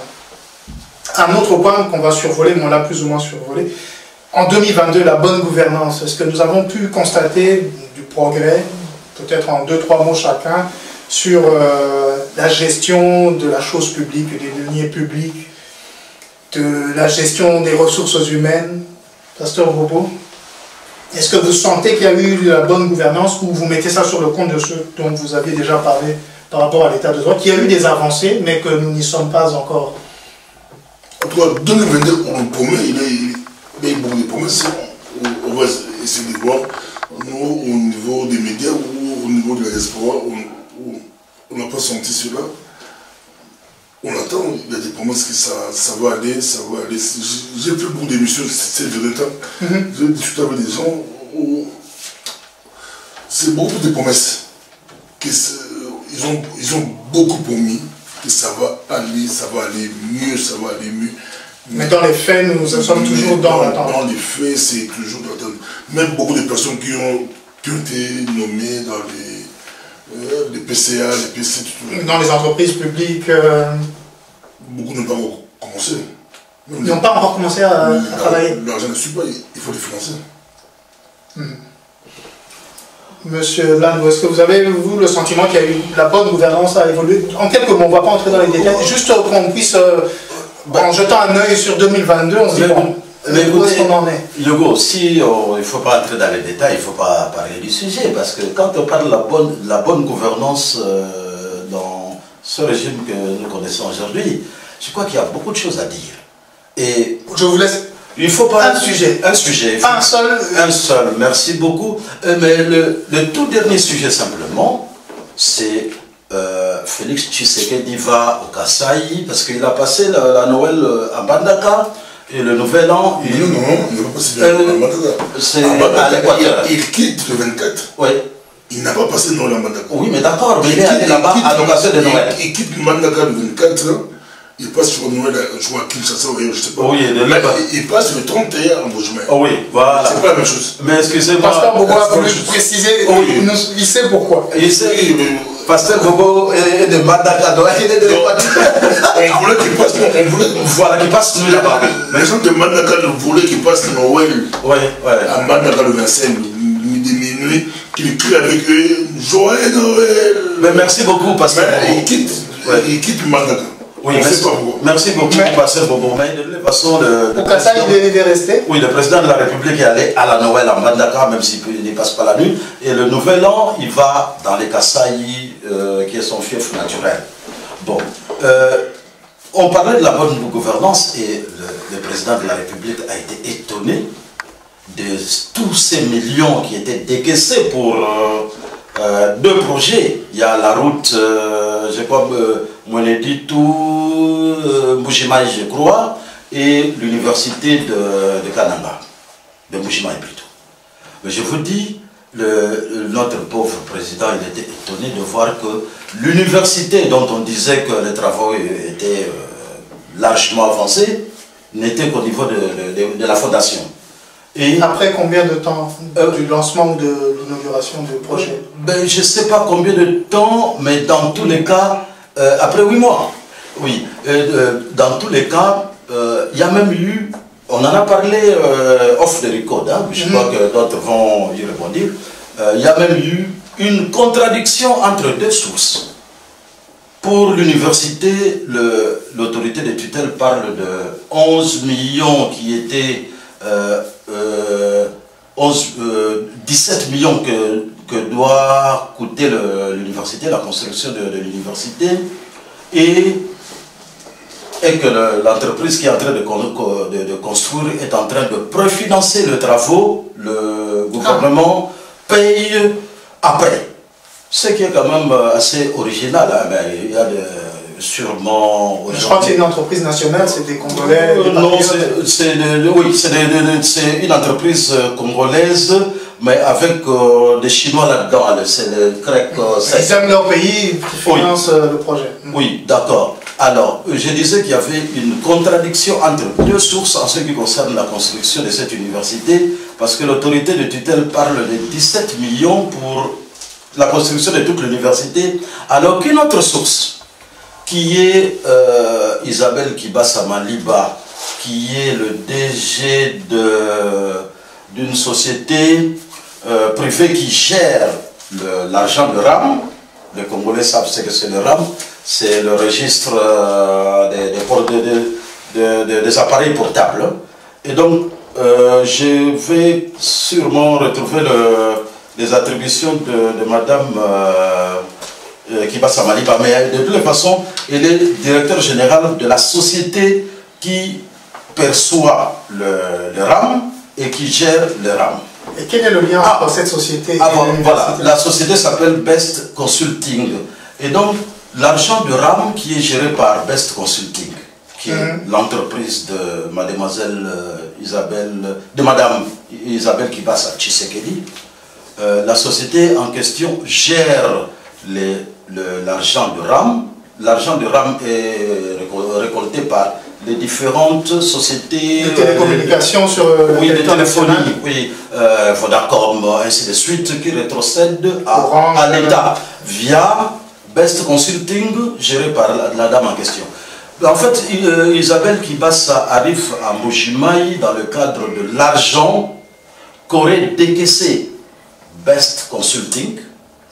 un autre point qu'on va survoler, mais on l'a plus ou moins survolé. En 2022, la bonne gouvernance, est-ce que nous avons pu constater du progrès, peut-être en 2-3 mots chacun, sur la gestion de la chose publique, des deniers publics, de la gestion des ressources humaines? Pasteur Bobo, est-ce que vous sentez qu'il y a eu la bonne gouvernance ou vous mettez ça sur le compte de ceux dont vous aviez déjà parlé par rapport à l'état de droit, qu'il y a eu des avancées, mais que nous n'y sommes pas encore? En tout cas, 2022, on nous promet, il y a eu beaucoup de promesses. On va essayer de voir, nous, au niveau des médias ou au niveau de la diaspora, on n'a pas senti cela. On attend, il y a des promesses que ça va aller, ça va aller. J'ai fait beaucoup d'émissions ces derniers temps. J'ai discuté avec des gens où c'est beaucoup de promesses. Ils ont beaucoup promis que ça va aller mieux, ça va aller mieux. Mais dans les faits, nous sommes toujours dans l'attente. Dans les faits, c'est toujours dans l'attente. Même beaucoup de personnes qui ont été nommées dans les PCA, les PC, tout. Dans les entreprises publiques. Beaucoup n'ont pas encore commencé. Ils n'ont pas encore commencé à travailler. L'argent ne suit pas, il faut les financer. Monsieur Landou, est-ce que vous avez, vous, le sentiment qu'il y a eu la bonne gouvernance à évoluer? En quelques mots, on ne va pas entrer dans les détails, juste qu'on puisse, en jetant un œil sur 2022, on se dit, bon, où est-ce qu'on en est? Hugo, si il ne faut pas entrer dans les détails, il ne faut pas parler du sujet, parce que quand on parle de la bonne gouvernance dans ce régime que nous connaissons aujourd'hui, je crois qu'il y a beaucoup de choses à dire. Et je vous laisse. Il faut pas un sujet. Un seul, merci beaucoup. Mais le tout dernier sujet simplement, c'est Félix Tshisekedi va au Kasaï, parce qu'il a passé la Noël à Mbandaka, et le Nouvel An... Non, il n'a pas passé à Mbandaka. Il quitte le 24. Oui. Il n'a pas passé Noël à Mbandaka. Oui, mais d'accord, mais il est allé là-bas à l'occasion de Noël. Il quitte Mbandaka le 24. Il passe sur Noël, je crois, à Kinshasa, je ne sais pas. Oui, il passe le 31 en Bojumé. Oui, voilà. C'est pas la même chose. Mais excusez-moi. Pasteur Bobo a voulu préciser, il sait pourquoi. Il sait, Pasteur Bobo est de Mbandaka, donc il est de on voulait qu'il passe, voilà, qu'il passe Noël là-bas. Les gens de Mbandaka voulaient qu'il passe Noël à Mbandaka le 25, minuit, qu'il crie avec eux, joyeux Noël. Mais merci beaucoup, Pasteur Bobo. Il quitte Mbandaka. Oui, merci beaucoup, Pasteur Bobo. Mais de toute façon, au Kasaï, il est resté. Oui, le président de la République est allé à la Noël à Mbandaka, même s'il ne passe pas la nuit. Et le Nouvel An, il va dans les Kasaï, qui est son fief naturel. Bon, on parlait de la bonne gouvernance et le président de la République a été étonné de tous ces millions qui étaient décaissés pour deux projets. Il y a la route, je crois, Mweneditou, Mbujimaï, je crois, et l'université de Kananga, de Mbujimaï plutôt. Mais je vous dis, notre pauvre président, il était étonné de voir que l'université dont on disait que les travaux étaient largement avancés n'était qu'au niveau de la fondation. Et après combien de temps du lancement ou de l'inauguration du projet? Ben, je ne sais pas combien de temps, mais dans tous les cas, après 8 mois, oui, dans tous les cas, il y a même eu, on en a parlé off the record, hein, je crois que d'autres vont y répondre, il y a même eu une contradiction entre deux sources. Pour l'université, l'autorité de tutelle parle de 11 millions qui étaient 17 millions que doit coûter l'université, la construction de l'université, et que l'entreprise qui est en train de construire est en train de préfinancer les travaux, le gouvernement paye après. Ce qui est quand même assez original, hein, mais il y a sûrement... Je crois que c'est une entreprise nationale, c'est des Congolais. Non, c'est une entreprise congolaise, mais avec des Chinois là-dedans, c'est le grec. Ils aiment leur pays qui finance le projet. Oui, d'accord. Alors, je disais qu'il y avait une contradiction entre deux sources en ce qui concerne la construction de cette université, parce que l'autorité de tutelle parle de 17 millions pour la construction de toute l'université, alors qu'une autre source, qui est Isabelle Kibasa Maliba, qui est le DG d'une société privée qui gère l'argent de RAM. Les Congolais savent ce que c'est le RAM, c'est le registre des appareils portables. Et donc, je vais sûrement retrouver les attributions de Madame Kibasa Maliba, mais de toute façon, elle est directeur général de la société qui perçoit le RAM et qui gère le RAM. Et quel est le lien entre cette société et voilà, la société s'appelle Best Consulting. Et donc, l'argent de RAM qui est géré par Best Consulting, qui est l'entreprise de mademoiselle Madame Isabelle Kibasa Tshisekedi, la société en question gère l'argent de RAM. L'argent de RAM est récolté par les différentes sociétés de télécommunications sur oui, de téléphonie, oui, Vodacom, ainsi de suite, qui rétrocèdent à l'État via Best Consulting, géré par la dame en question. En fait, Isabelle Kibasa arrive à Mbujimaï dans le cadre de l'argent qu'aurait décaissé Best Consulting,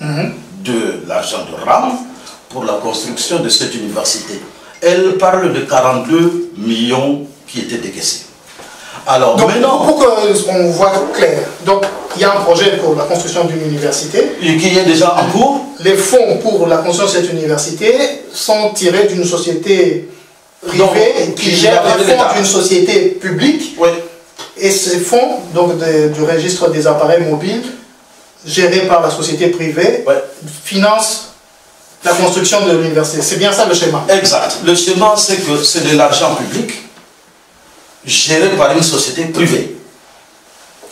de l'argent de RAM, pour la construction de cette université. Elle parle de 42 millions qui étaient décaissés. Alors, donc, maintenant, pour qu'on voit clair, donc il y a un projet pour la construction d'une université. Et qui est déjà en cours. Les fonds pour la construction de cette université sont tirés d'une société privée qui gère les fonds d'une société publique. Oui. Et ces fonds, donc du registre des appareils mobiles, gérés par la société privée, financent la construction de l'université. C'est bien ça le schéma. Exact. Le schéma, c'est que c'est de l'argent public géré par une société privée.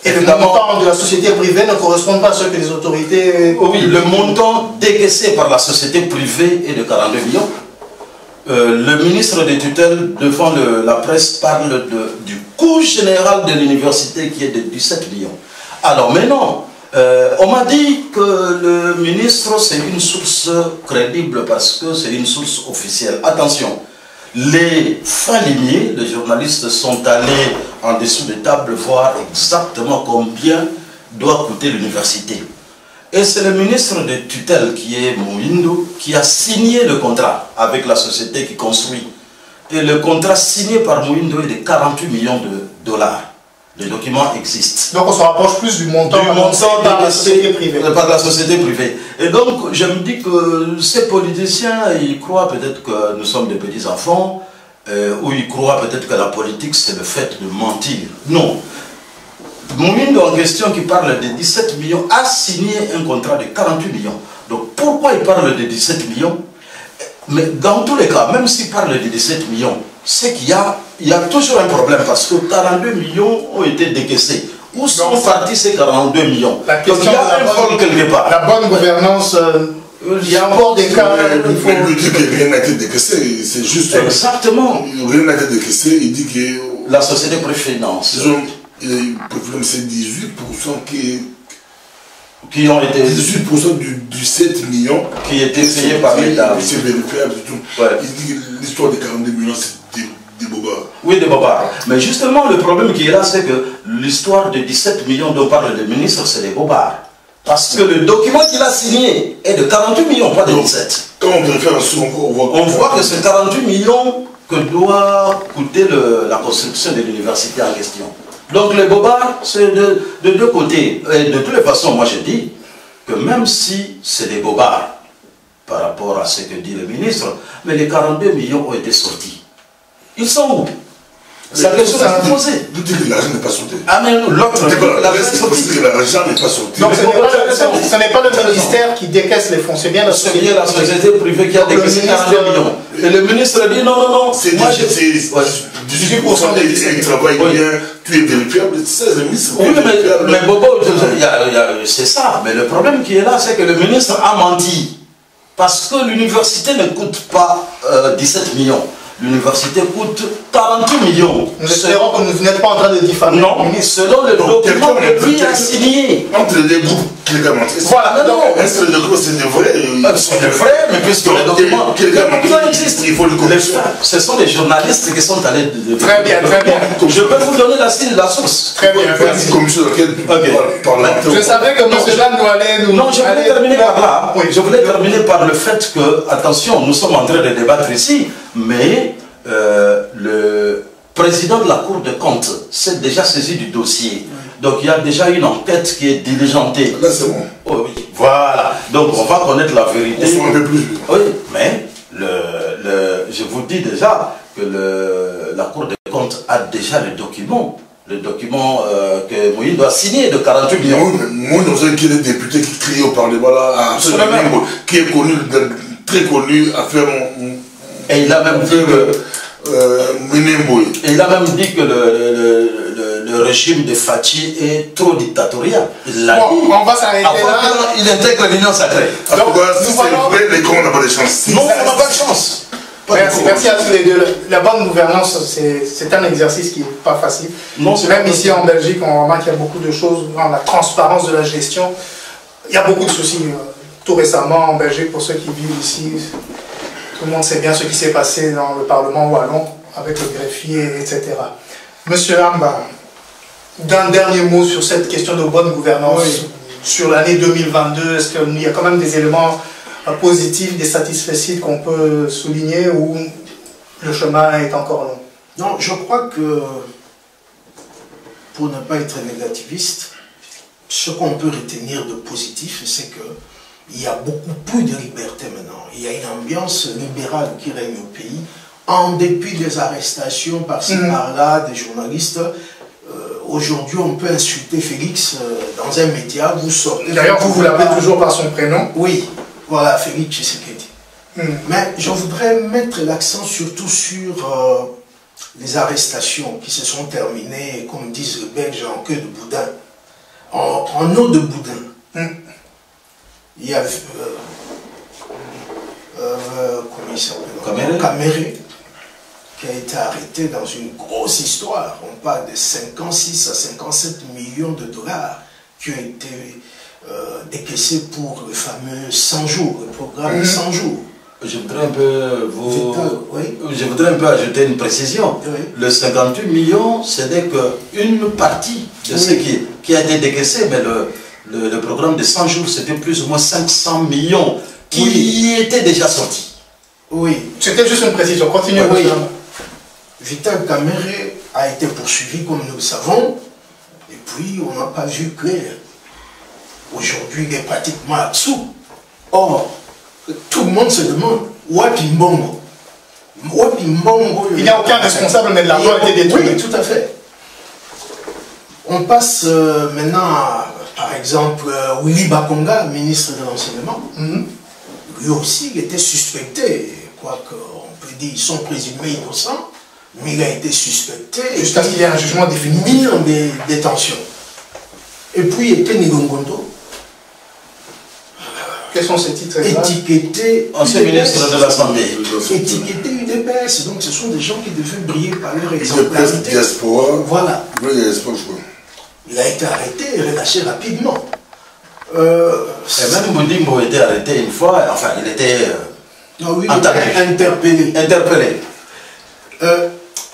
Et le montant de la société privée ne correspond pas à ce que les autorités... Oui, le montant décaissé par la société privée est de 42 millions. Le ministre des tutelles, devant la presse, parle du coût général de l'université qui est de 17 millions. Alors maintenant, on m'a dit que le ministre, c'est une source crédible parce que c'est une source officielle. Attention, les fins limiers, les journalistes sont allés en dessous de table voir exactement combien doit coûter l'université. Et c'est le ministre de tutelle qui est Mouindou qui a signé le contrat avec la société qui construit. Et le contrat signé par Mouindou est de 48 millions de dollars. Les documents existent. Donc on se rapproche plus du montant par la société privée. Par la société privée. Et donc je me dis que ces politiciens, ils croient peut-être que nous sommes des petits enfants, ou ils croient peut-être que la politique c'est le fait de mentir. Non. Mounindo en question qui parle de 17 millions a signé un contrat de 48 millions. Donc pourquoi il parle de 17 millions? Mais dans tous les cas, même s'il parle de 17 millions, c'est qu'il y a toujours un problème parce que 42 millions ont été décaissés. Où sont partis ces 42 millions? Donc il y a un vol quelque part. La bonne gouvernance, il y a encore des cas. Il lui dit que rien n'a été décaissé, c'est juste. Exactement. Rien n'a été décaissé, il dit que. La société préfinance. Le problème, c'est 18% qui ont été 18% du 7 millions qui étaient payés par l'État. C'est vérifiable du tout. Ouais. Il dit que l'histoire des 42 millions, c'est des bobards. Oui, des bobards. Mais justement, le problème qui est là, c'est que l'histoire de 17 millions dont parle le ministre, c'est des bobards. Parce que le document qu'il a signé est de 48 millions, pas de 17. Quand on vérifie un sous, on voit que c'est 48 millions que doit coûter la construction de l'université en question. Donc les bobards, c'est de deux côtés. Et de toutes les façons, moi je dis que même si c'est des bobards par rapport à ce que dit le ministre, mais les 42 millions ont été sortis. Ils sont où? C'est la question à se poser. Vous dites que l'argent n'est pas sorti. Ah mais l'autre, l'argent n'est pas sorti. Donc ce n'est pas le ministère qui décaisse les fonds, c'est bien la société privée qui a décaissé 42 millions. Et le ministre dit non, non, non. C'est 18% des travail bien, tu es vérifiable, c'est le ministre. Oui, mais Bobo, c'est ça. Mais le problème qui est là, c'est que le ministre a menti. Parce que l'université ne coûte pas 17 millions. L'université coûte 48 millions. Nous espérons que vous n'êtes pas en train de diffamer. Non, selon le document que lui a signé. Entre les deux groupes, voilà, non. Est-ce que le document c'est des vrais? C'est des vrais, mais puisque le document existe, il faut le connaître. Ce sont des journalistes qui sont allés. Très bien, très bien. Je peux vous donner la source. Très bien. Je savais que M. Jean doit aller nous. Non, je voulais terminer par là. Je voulais terminer par le fait que, attention, nous sommes en train de débattre ici, mais le président de la Cour des comptes s'est déjà saisi du dossier. Donc il y a déjà une enquête qui est diligentée. Là c'est bon. Oh, oui. Voilà. Donc on va connaître la vérité. On un peu plus. Oui, mais je vous dis déjà que la Cour des comptes a déjà le document. Le document que Moïse doit signer de 48 millions. Moi, nous avons des députés qui crient au Parlement là, qui est connu, très connu à faire et il a même dit que il a même dit que le régime de Fathi est trop dictatorial. Il l'a dit. On va s'arrêter là. Il intègre l'union sacrée. Donc, si c'est vrai, les cons n'ont pas de chance. Non, on n'a pas de chance. Merci à tous les deux. La bonne gouvernance, c'est un exercice qui n'est pas facile. Non, même ici en Belgique, on remarque qu'il y a beaucoup de choses dans la transparence de la gestion. Il y a beaucoup de soucis. Tout récemment en Belgique, pour ceux qui vivent ici, tout le monde sait bien ce qui s'est passé dans le Parlement wallon avec le greffier, etc. Monsieur Amba, d'un dernier mot sur cette question de bonne gouvernance, sur l'année 2022, est-ce qu'il y a quand même des éléments positifs, des satisfaits qu'on peut souligner ou le chemin est encore long? Non, je crois que, pour ne pas être négativiste, ce qu'on peut retenir de positif, c'est que il y a beaucoup plus de liberté maintenant. Il y a une ambiance libérale qui règne au pays, en dépit des arrestations par-ci par-là des journalistes. Aujourd'hui, on peut insulter Félix dans un média, vous sortez. D'ailleurs, vous l'appelez toujours par son prénom? Oui, voilà, Félix Tshisekedi. Mais je voudrais mettre l'accent surtout sur les arrestations qui se sont terminées, comme disent les Belges, en queue de boudin, en eau de boudin. Il y a comment il s'appelle, Caméré, qui a été arrêté dans une grosse histoire. On parle de 56 à 57 millions de dollars qui ont été décaissés pour le fameux 100 jours, le programme 100 jours. Je voudrais un peu ajouter une précision. Le 58 millions, ce n'est qu'une partie de ce qui a été décaissé, mais le programme de 100 jours, c'était plus ou moins 500 millions qui étaient déjà sortis. Oui, c'était juste une précision. Continuez. Oui. Vital Caméré a été poursuivi, comme nous le savons, et puis on n'a pas vu clair. Aujourd'hui, il est pratiquement absous. Or, tout le monde se demande, Wapi Mbongo. Il n'y a aucun responsable, mais l'argent a été détruit. Oui, tout à fait. On passe maintenant à, par exemple, Willy Bakonga, ministre de l'Enseignement. Lui aussi, il était suspecté, quoique on peut dire qu'ils sont présumés innocents, mais il a été suspecté. Jusqu'à ce qu'il y ait un jugement définitif. Mis en détention. Et puis, il était Nigongondo. Quels sont ces titres-là? Étiqueté ancien ministre de la Santé. Étiqueté UDPS. Donc, ce sont des gens qui devaient briller par leur exemplarité. UDPS diaspora. Voilà. Il a été arrêté et relâché rapidement. Et même Boudimbo a été arrêté une fois, enfin il était interpellé.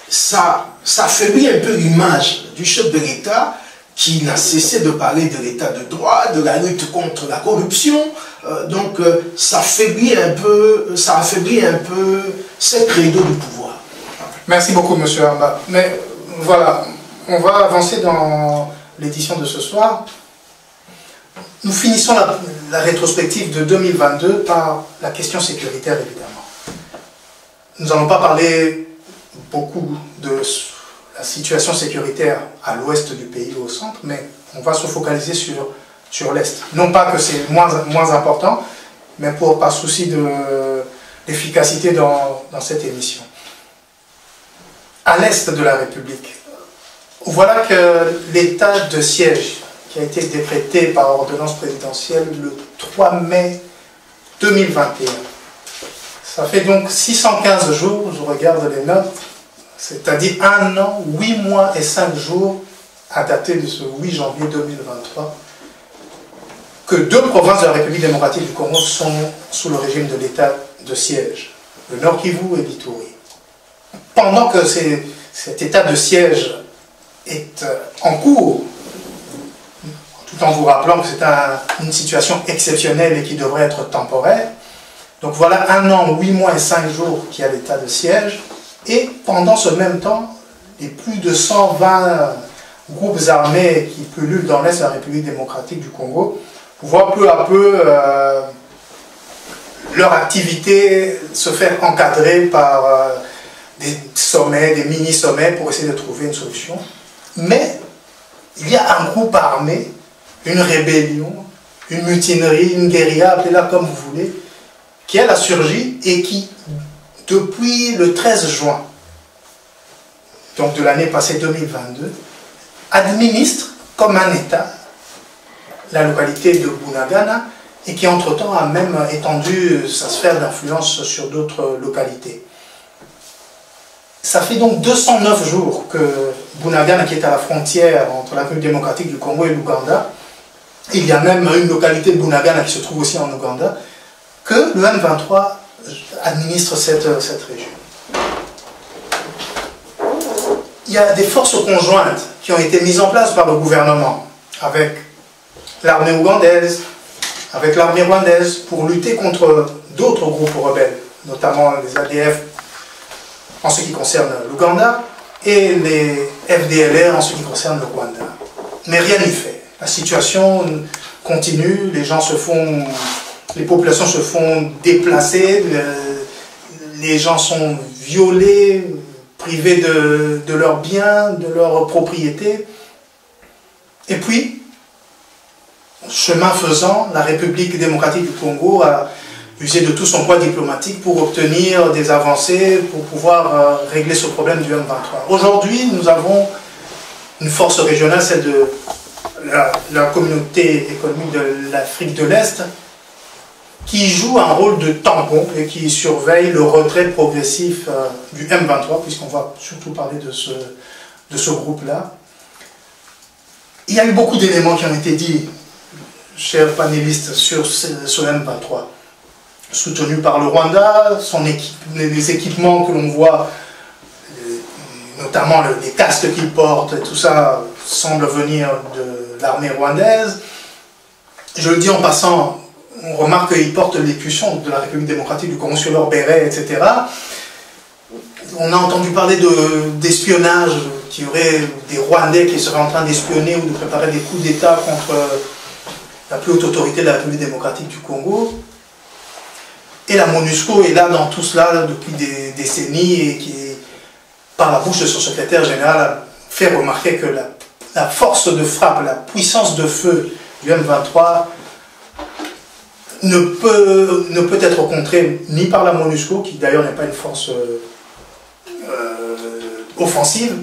Ça affaiblit un peu l'image du chef de l'État qui n'a cessé de parler de l'État de droit, de la lutte contre la corruption. Donc ça affaiblit un peu ce credo du pouvoir. Merci beaucoup, M. Amba. Mais voilà, on va avancer dans l'édition de ce soir. Nous finissons la rétrospective de 2022 par la question sécuritaire, évidemment. Nous n'allons pas parler beaucoup de la situation sécuritaire à l'ouest du pays, au centre, mais on va se focaliser sur l'est. Non pas que c'est moins important, mais par souci d'efficacité dans cette émission. À l'est de la République, voilà que l'état de siège qui a été décrété par ordonnance présidentielle le 3 mai 2021. Ça fait donc 615 jours, je regarde les notes, c'est-à-dire 1 an, 8 mois et 5 jours à dater de ce 8 janvier 2023, que 2 provinces de la République démocratique du Congo sont sous le régime de l'état de siège, le Nord Kivu et l'Ituri. Pendant que cet état de siège est en cours, tout en vous rappelant que c'est une situation exceptionnelle et qui devrait être temporaire. Donc voilà 1 an, 8 mois et 5 jours qu'il y a l'état de siège. Et pendant ce même temps, les plus de 120 groupes armés qui pullulent dans l'Est de la République démocratique du Congo voient peu à peu leur activité se faire encadrer par des sommets, des mini-sommets pour essayer de trouver une solution. Mais il y a un groupe armé, une rébellion, une mutinerie, une guérilla, appelez-la comme vous voulez, qui elle a surgi et qui, depuis le 13 juin, donc de l'année passée 2022, administre comme un État la localité de Bunagana et qui entre-temps a même étendu sa sphère d'influence sur d'autres localités. Ça fait donc 209 jours que Bunagana, qui est à la frontière entre la République démocratique du Congo et l'Ouganda, il y a même une localité de Bunagana qui se trouve aussi en Ouganda, que le M23 administre cette région. Il y a des forces conjointes qui ont été mises en place par le gouvernement, avec l'armée ougandaise, avec l'armée rwandaise, pour lutter contre d'autres groupes rebelles, notamment les ADF en ce qui concerne l'Ouganda, et les FDLR en ce qui concerne le Rwanda. Mais rien n'y fait. La situation continue, les populations se font déplacer, les gens sont violés, privés de leurs biens, de leurs propriétés. Et puis, chemin faisant, la République démocratique du Congo a usé de tout son poids diplomatique pour obtenir des avancées, pour pouvoir régler ce problème du M23. Aujourd'hui, nous avons une force régionale, celle de la communauté économique de l'Afrique de l'Est, qui joue un rôle de tampon et qui surveille le retrait progressif du M23, puisqu'on va surtout parler de ce groupe-là. Il y a eu beaucoup d'éléments qui ont été dits, chers panélistes, sur ce M23. Soutenu par le Rwanda, les équipements que l'on voit, notamment les casques qu'il porte, tout ça semble venir de l'armée rwandaise. Je le dis en passant, on remarque qu'ils portent l'écusson de la République démocratique du Congo sur leur béret, etc. On a entendu parler d'espionnage, qu'il y aurait des Rwandais qui seraient en train d'espionner ou de préparer des coups d'État contre la plus haute autorité de la République démocratique du Congo. Et la MONUSCO est là dans tout cela depuis des décennies et qui, par la bouche de son secrétaire général, a fait remarquer que la force de frappe, la puissance de feu du M23 ne peut être contrée ni par la MONUSCO, qui d'ailleurs n'est pas une force offensive,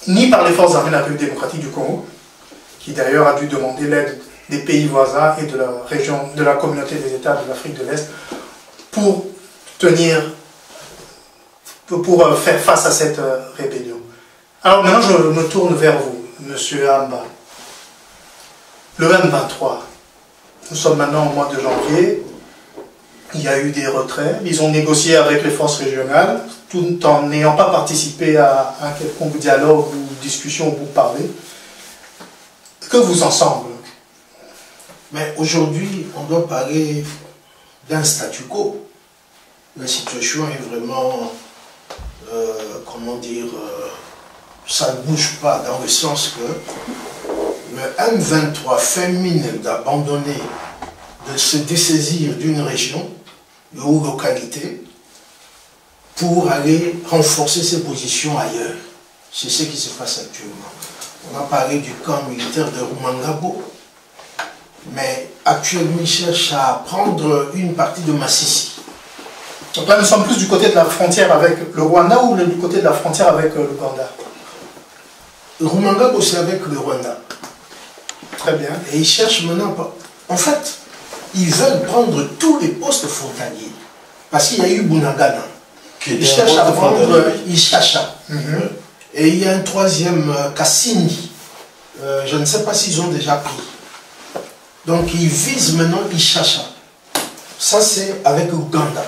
ni par les forces armées de la République démocratique du Congo, qui d'ailleurs a dû demander l'aide des pays voisins et de la région, de la communauté des États de l'Afrique de l'Est pour faire face à cette rébellion. Alors maintenant, je me tourne vers vous, Monsieur Amba. Le M23, nous sommes maintenant au mois de janvier, il y a eu des retraits, ils ont négocié avec les forces régionales, tout en n'ayant pas participé à un quelconque dialogue ou discussion pour parler. Que vous en semble? Mais aujourd'hui, on doit parler d'un statu quo. La situation est vraiment, comment dire, ça ne bouge pas dans le sens que le M23 fait mine d'abandonner, de se dessaisir d'une région ou localité pour aller renforcer ses positions ailleurs. C'est ce qui se passe actuellement. On a parlé du camp militaire de Rumangabo, mais actuellement il cherche à prendre une partie de Massissi. Donc là nous sommes plus du côté de la frontière avec le Rwanda ou du côté de la frontière avec l'Ouganda? Rumangabo c'est avec le Rwanda. Très bien. Et ils cherchent maintenant, en fait, ils veulent prendre tous les postes frontaliers. Parce qu'il y a eu Bunagana. Ils cherchent à prendre Ishacha. Et il y a un troisième, Kassini. Je ne sais pas s'ils ont déjà pris. Donc ils visent maintenant Ishacha. Ça c'est avec Ouganda.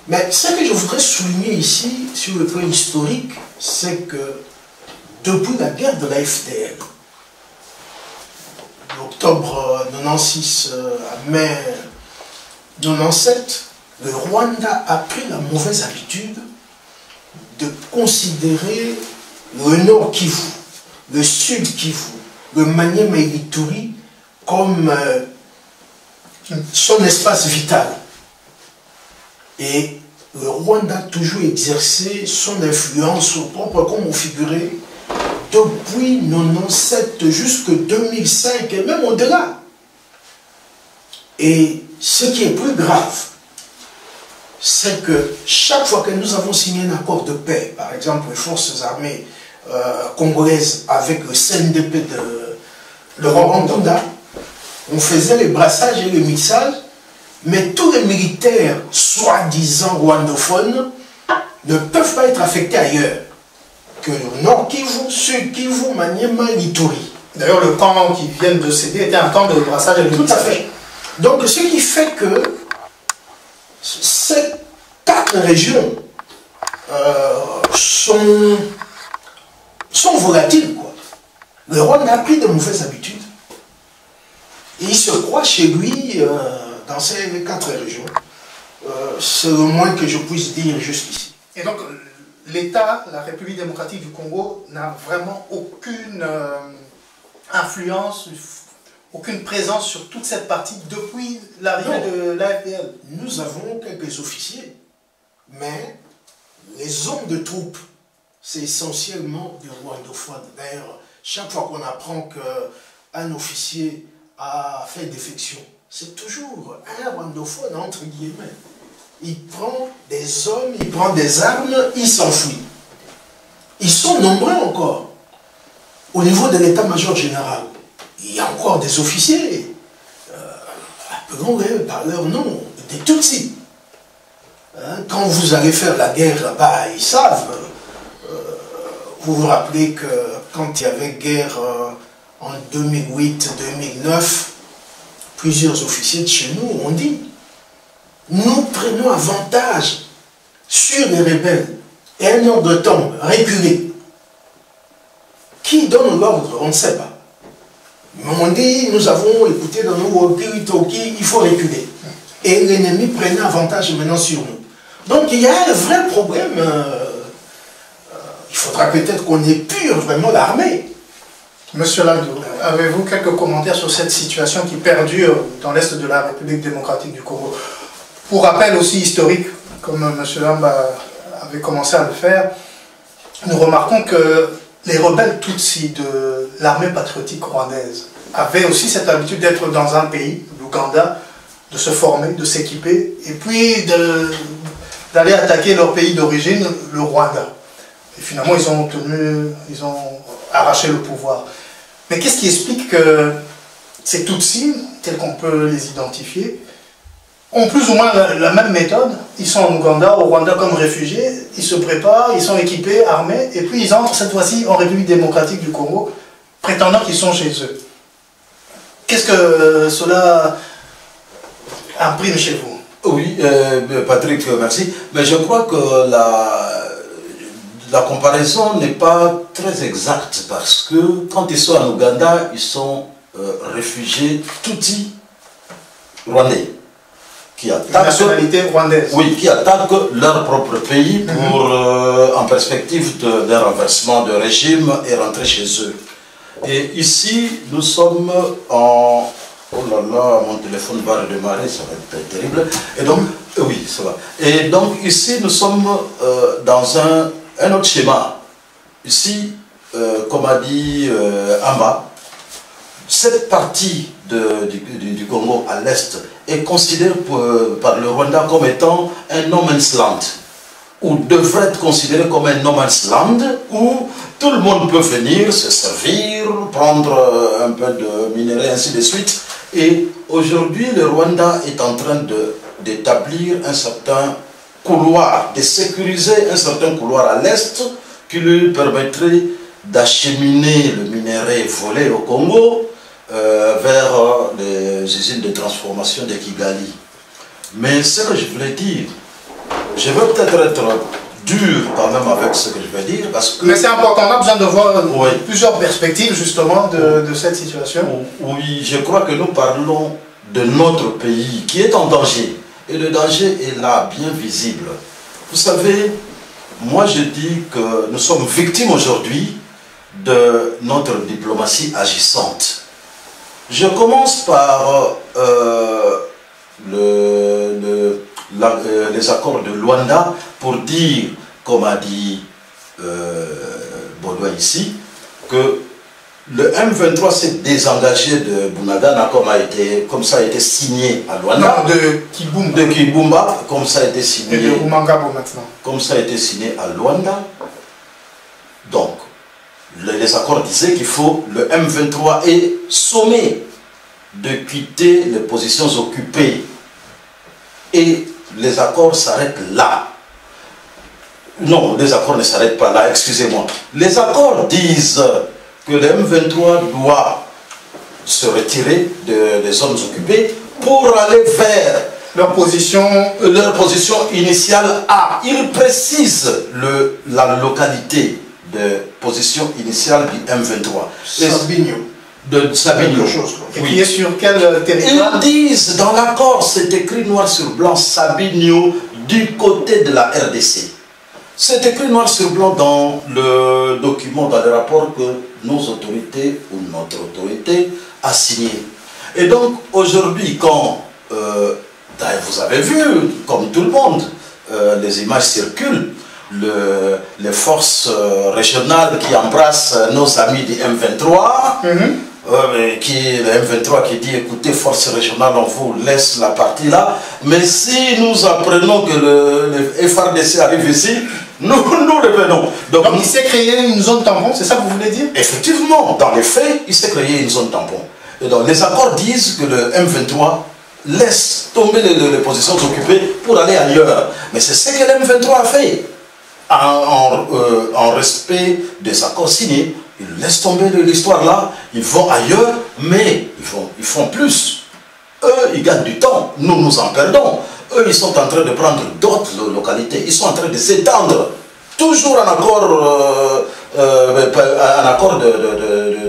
Mais ce que je voudrais souligner ici, sur le plan historique, c'est que depuis la guerre de la FDL, d'octobre 96 à mai 97, le Rwanda a pris la mauvaise habitude de considérer le Nord Kivu, le Sud Kivu, le Maniema et l'Ituri comme son espace vital. Et le Rwanda a toujours exercé son influence au propre, comme vous figurez, depuis 1997 jusqu'en 2005 et même au-delà. Et ce qui est plus grave, c'est que chaque fois que nous avons signé un accord de paix, par exemple les forces armées congolaises avec le CNDP de Rwanda, on faisait les brassages et les mixages, mais tous les militaires soi-disant rwandophones ne peuvent pas être affectés ailleurs que le Nord Kivu, Sud Kivu, Maniema, Ituri. D'ailleurs, le camp qui vient de céder était un camp de brassage et de Tout à fait. Donc, ce qui fait que ces 4 régions sont volatiles, quoi. Le Rwanda a pris de mauvaises habitudes. Et il se croit chez lui dans ces 4 régions. C'est le moins que je puisse dire jusqu'ici. Et donc, l'État, la République démocratique du Congo, n'a vraiment aucune influence, aucune présence sur toute cette partie depuis l'arrivée de l'AFDL. Nous avons quelques officiers, mais les hommes de troupes, c'est essentiellement des rwandophones. D'ailleurs, chaque fois qu'on apprend qu'un officier a fait défection, c'est toujours un rwandophone, entre guillemets. Il prend des hommes, il prend des armes, il s'enfuit. Ils sont nombreux encore. Au niveau de l'état-major général, il y a encore des officiers, appelons-les par leur nom, des Tutsis. Quand vous allez faire la guerre là-bas, ils savent. Vous vous rappelez que quand il y avait guerre en 2008-2009, plusieurs officiers de chez nous ont dit: nous prenons avantage sur les rebelles et un ordre tombe, reculer. Qui donne l'ordre? On ne sait pas. Mais on dit, nous avons écouté dans nos walkie-talkies, il faut reculer. Et l'ennemi prenait avantage maintenant sur nous. Donc il y a un vrai problème. Il faudra peut-être qu'on épure vraiment l'armée. Monsieur Landou, avez-vous quelques commentaires sur cette situation qui perdure dans l'Est de la République démocratique du Congo? Pour rappel aussi historique, comme M. Lamba avait commencé à le faire, nous remarquons que les rebelles Tutsis de l'armée patriotique rwandaise avaient aussi cette habitude d'être dans un pays, l'Ouganda, de se former, de s'équiper, et puis d'aller attaquer leur pays d'origine, le Rwanda. Et finalement, ils ont arraché le pouvoir. Mais qu'est-ce qui explique que ces Tutsis, tels qu'on peut les identifier, ont plus ou moins la même méthode? Ils sont en Ouganda, au Rwanda comme réfugiés, ils se préparent, ils sont équipés, armés, et puis ils entrent cette fois-ci en République démocratique du Congo, prétendant qu'ils sont chez eux. Qu'est-ce que cela imprime chez vous? Oui, Patrick, merci. Mais je crois que la comparaison n'est pas très exacte parce que quand ils sont en Ouganda, ils sont réfugiés Tutsis rwandais. Qui attaquent, nationalité rwandaise. Oui, qui attaquent leur propre pays pour, en perspective d'un renversement de régime et rentrer chez eux. Et ici, nous sommes en... Oh là là, mon téléphone va redémarrer, ça va être terrible. Et donc, oui, ça va. Et donc, ici, nous sommes dans un autre schéma. Ici, comme a dit Amba, cette partie du Congo à l'est est considérée par le Rwanda comme étant un no man's land, ou devrait être considéré comme un no man's land, où tout le monde peut venir se servir, prendre un peu de minerais, ainsi de suite. Et aujourd'hui, le Rwanda est en train d'établir un certain couloir, de sécuriser un certain couloir à l'est qui lui permettrait d'acheminer le minerai volé au Congo vers les usines de transformation de Kigali. Mais ce que je voulais dire, je veux peut-être être dur quand même avec ce que je vais dire, parce que... Mais c'est important, on a besoin de voir plusieurs perspectives justement de cette situation. Oui, je crois que nous parlons de notre pays qui est en danger. Et le danger est là, bien visible. Vous savez, moi je dis que nous sommes victimes aujourd'hui de notre diplomatie agissante. Je commence par les accords de Luanda pour dire, comme a dit Baudouin ici, que le M23 s'est désengagé de Bunagana comme ça a été signé à Luanda. Non, de Kibumba. De Kibumba, comme ça a été signé. Et de Rumangabo maintenant. Comme ça a été signé à Luanda. Donc, les accords disaient qu'il faut, le M23 est sommé de quitter les positions occupées. Et les accords s'arrêtent là. Non, les accords ne s'arrêtent pas là, excusez-moi. Les accords disent que le M23 doit se retirer des zones occupées pour aller vers leur position initiale A. Il précise la localité de position initiale du M23. Sabinho. De Sabinho. Et qui est sur quel territoire? Ils disent, dans l'accord, c'est écrit noir sur blanc, Sabinho, du côté de la RDC. C'est écrit noir sur blanc dans le document, dans le rapport que nos autorités ou notre autorité a signé. Et donc, aujourd'hui, quand vous avez vu, comme tout le monde, les images circulent, les forces régionales qui embrassent nos amis du M23, le M23 qui dit, écoutez, force régionale, on vous laisse la partie là, mais si nous apprenons que le FRDC arrive ici, nous revenons. Donc il s'est créé une zone tampon, c'est ça que vous voulez dire? Effectivement, dans les faits, il s'est créé une zone tampon. Et donc les accords disent que le M23 laisse tomber les positions occupées pour aller ailleurs. Mais c'est ce que le M23 a fait. En respect des accords signés, ils laissent tomber l'histoire là, ils vont ailleurs, mais ils font plus. Eux, ils gagnent du temps, nous en perdons. Eux, ils sont en train de prendre d'autres localités, ils sont en train de s'étendre, toujours en accord,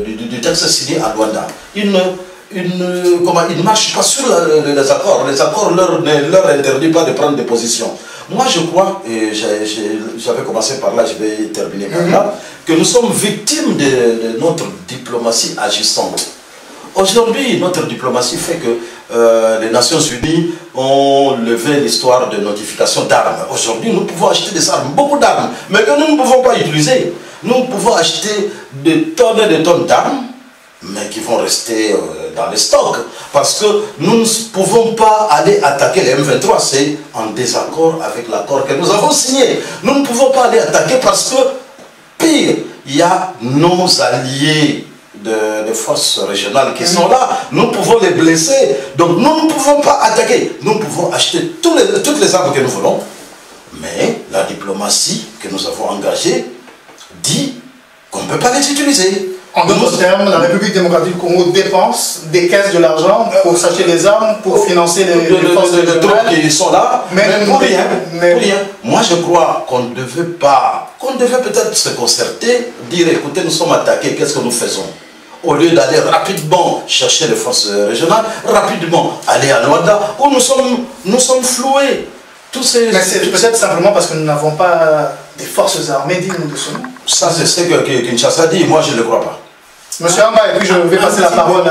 du texte signé à Luanda. Ils ne marchent pas sur les accords ne leur interdisent pas de prendre des positions. Moi, je crois, et j'avais commencé par là, je vais terminer par là, que nous sommes victimes de notre diplomatie agissante. Aujourd'hui, notre diplomatie fait que les Nations Unies ont levé l'histoire de notification d'armes. Aujourd'hui, nous pouvons acheter des armes, beaucoup d'armes, mais que nous ne pouvons pas utiliser. Nous pouvons acheter des tonnes et des tonnes d'armes, mais qui vont rester dans les stocks. Parce que nous ne pouvons pas aller attaquer les M23. C'est en désaccord avec l'accord que nous avons signé. Nous ne pouvons pas aller attaquer parce que, pire, il y a nos alliés des forces régionales qui sont là. Nous pouvons les blesser. Donc nous ne pouvons pas attaquer. Nous pouvons acheter toutes les armes que nous voulons. Mais la diplomatie que nous avons engagée dit qu'on ne peut pas les utiliser. En d'autres termes, la République démocratique du Congo dépense des caisses de l'argent pour s'acheter des armes, pour financer les forces régionales qui sont là, mais pour rien. Moi, je crois qu'on ne devait peut-être se concerter, dire, écoutez, nous sommes attaqués, qu'est-ce que nous faisons? Au lieu d'aller rapidement chercher les forces régionales, rapidement aller à Luanda, où nous sommes floués. Mais c'est peut-être simplement parce que nous n'avons pas des forces armées dignes de ce nom. Ça, c'est ce que Kinshasa dit, moi je ne le crois pas. Monsieur Amba, et puis je vais passer la parole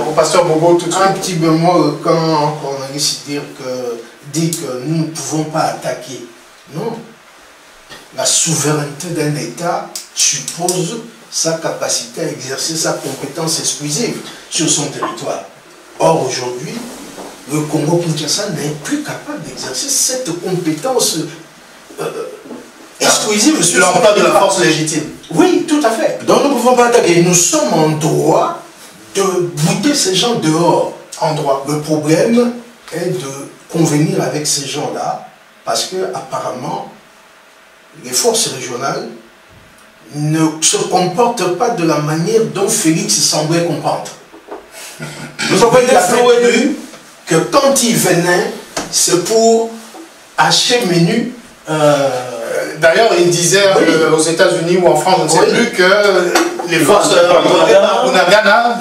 au pasteur Bobo tout de suite. Un petit bémol quand Cornelis dit que nous ne pouvons pas attaquer. Non. La souveraineté d'un État suppose sa capacité à exercer sa compétence exclusive sur son territoire. Or, aujourd'hui, le Congo-Kinshasa n'est plus capable d'exercer cette compétence exclusive sur l'emploi de la force légitime. Oui, tout à fait. Donc nous ne pouvons pas attaquer. Et nous sommes en droit de bouter ces gens dehors. En droit. Le problème est de convenir avec ces gens-là parce que apparemment les forces régionales ne se comportent pas de la manière dont Félix semblait comprendre. Nous avons été floués que quand il venait, c'est pour acheter menu. D'ailleurs, il disait aux États-Unis ou en France, je ne sais plus, que les forces Bunagana,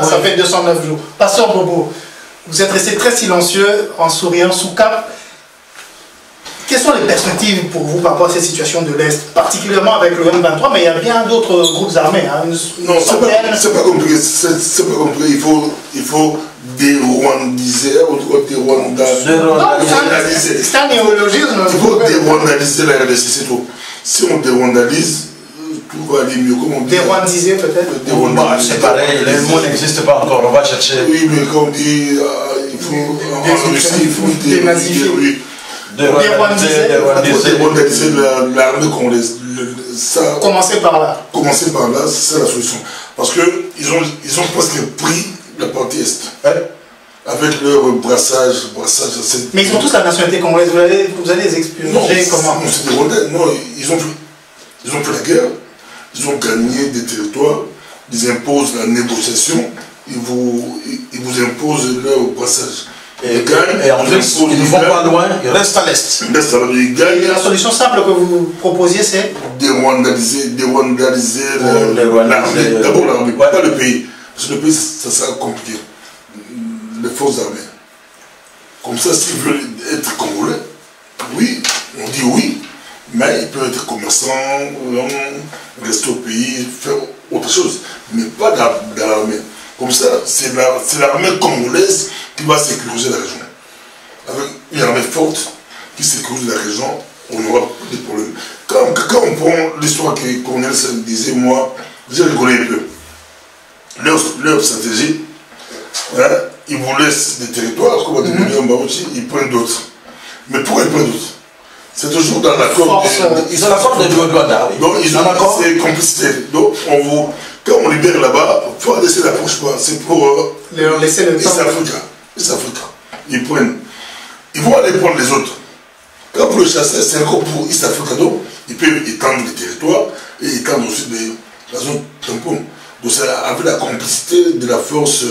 ça fait 209 jours. Pasteur Bobo, vous êtes resté très silencieux en souriant sous cap. Quelles sont les perspectives pour vous par rapport à cette situation de l'Est, particulièrement avec le M23, mais il y a bien d'autres groupes armés. Hein, non, c'est pas compliqué. C'est pas compliqué. Il faut dérwandiser, c'est un néologisme. Il faut dérwandaliser la RDC, c'est tout. Si on dérwandalise, tout va aller mieux. Comment dérwandiser peut-être. C'est pareil, le mot n'existe pas encore, on va chercher. Oui, mais comme on dit, il faut dénazifier. Oui. Dérwandaliser l'armée congolaise. Commencer par là. Commencer par là, c'est la solution. Parce qu'ils ont presque pris la partie Est. Avec leur brassage. Mais ils ont tous la nationalité congolaise, vous allez les expulser comment? Non, c'est des Rwandais. Non, ils ont fait la guerre, ils ont gagné des territoires, ils imposent la négociation, ils vous imposent leur brassage. Et en plus, ils ne vont pas loin, ils restent à l'Est. Ils gagnent. Et la solution simple que vous proposiez, c'est dérwandaliser l'armée. D'abord l'armée, pas le pays. Parce que le pays, ça sera compliqué. Les forces armées. Comme ça, s'ils veulent être congolais, oui, on dit oui, mais ils peuvent être commerçants, rester au pays, faire autre chose, mais pas dans l'armée. Comme ça, c'est l'armée congolaise qui va sécuriser la région. Avec une armée forte qui sécurise la région, on n'aura pas de problème. Quand on prend l'histoire que Cornelis disait, moi, je le connais un peu. Leur stratégie, hein, ils vous laissent des territoires, comme on dit, ils prennent d'autres. Mais pourquoi ils prennent d'autres? C'est toujours dans l'accord. Ils ont l'accord de Douada. Donc, ils ont ces complicités. Donc, quand on libère là-bas, il faut laisser l'approche. C'est pour leur laisser le temps. East Africa. Ils vont aller prendre les autres. Quand vous le chassez, c'est encore pour East Africa. Donc, ils peuvent étendre les territoires et étendre aussi la zone tampon. Donc, c'est avec la complicité de la force.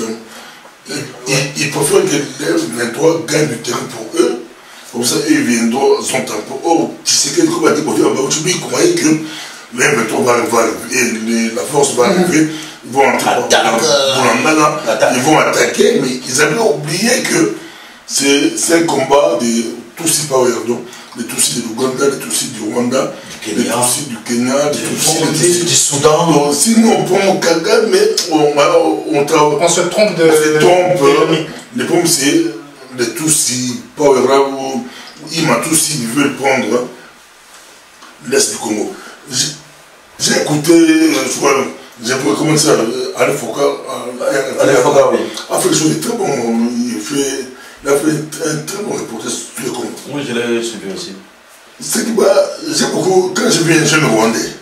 Ils préfèrent que les 23 gagnent du terrain pour eux. Comme ça, ils viendront son tampon. Or, Tshisekedi, comme a dit, il croyait que les 23 va arriver, la force va arriver, ils vont entrer ils vont attaquer, mais ils avaient oublié que c'est un combat de Tutsi Power, donc les Tutsis de l'Ouganda, les Tutsis du Rwanda, les Tutsis du Kenya, les Tutsis du Soudan. Donc, si nous on prend Kagame, on se trompe de. Le problème c'est les Tutsis Power, où ils veulent prendre l'Est du Congo. J'ai écouté, je crois, j'ai commencé à Alain Foucault. Alain Foucault, oui. A fait quelque chose de très bon. Il a fait un très bon reportage sur le Congo. Oui, je l'ai suivi aussi. C'est que j'ai beaucoup, quand j'ai vu un jeune Rwandais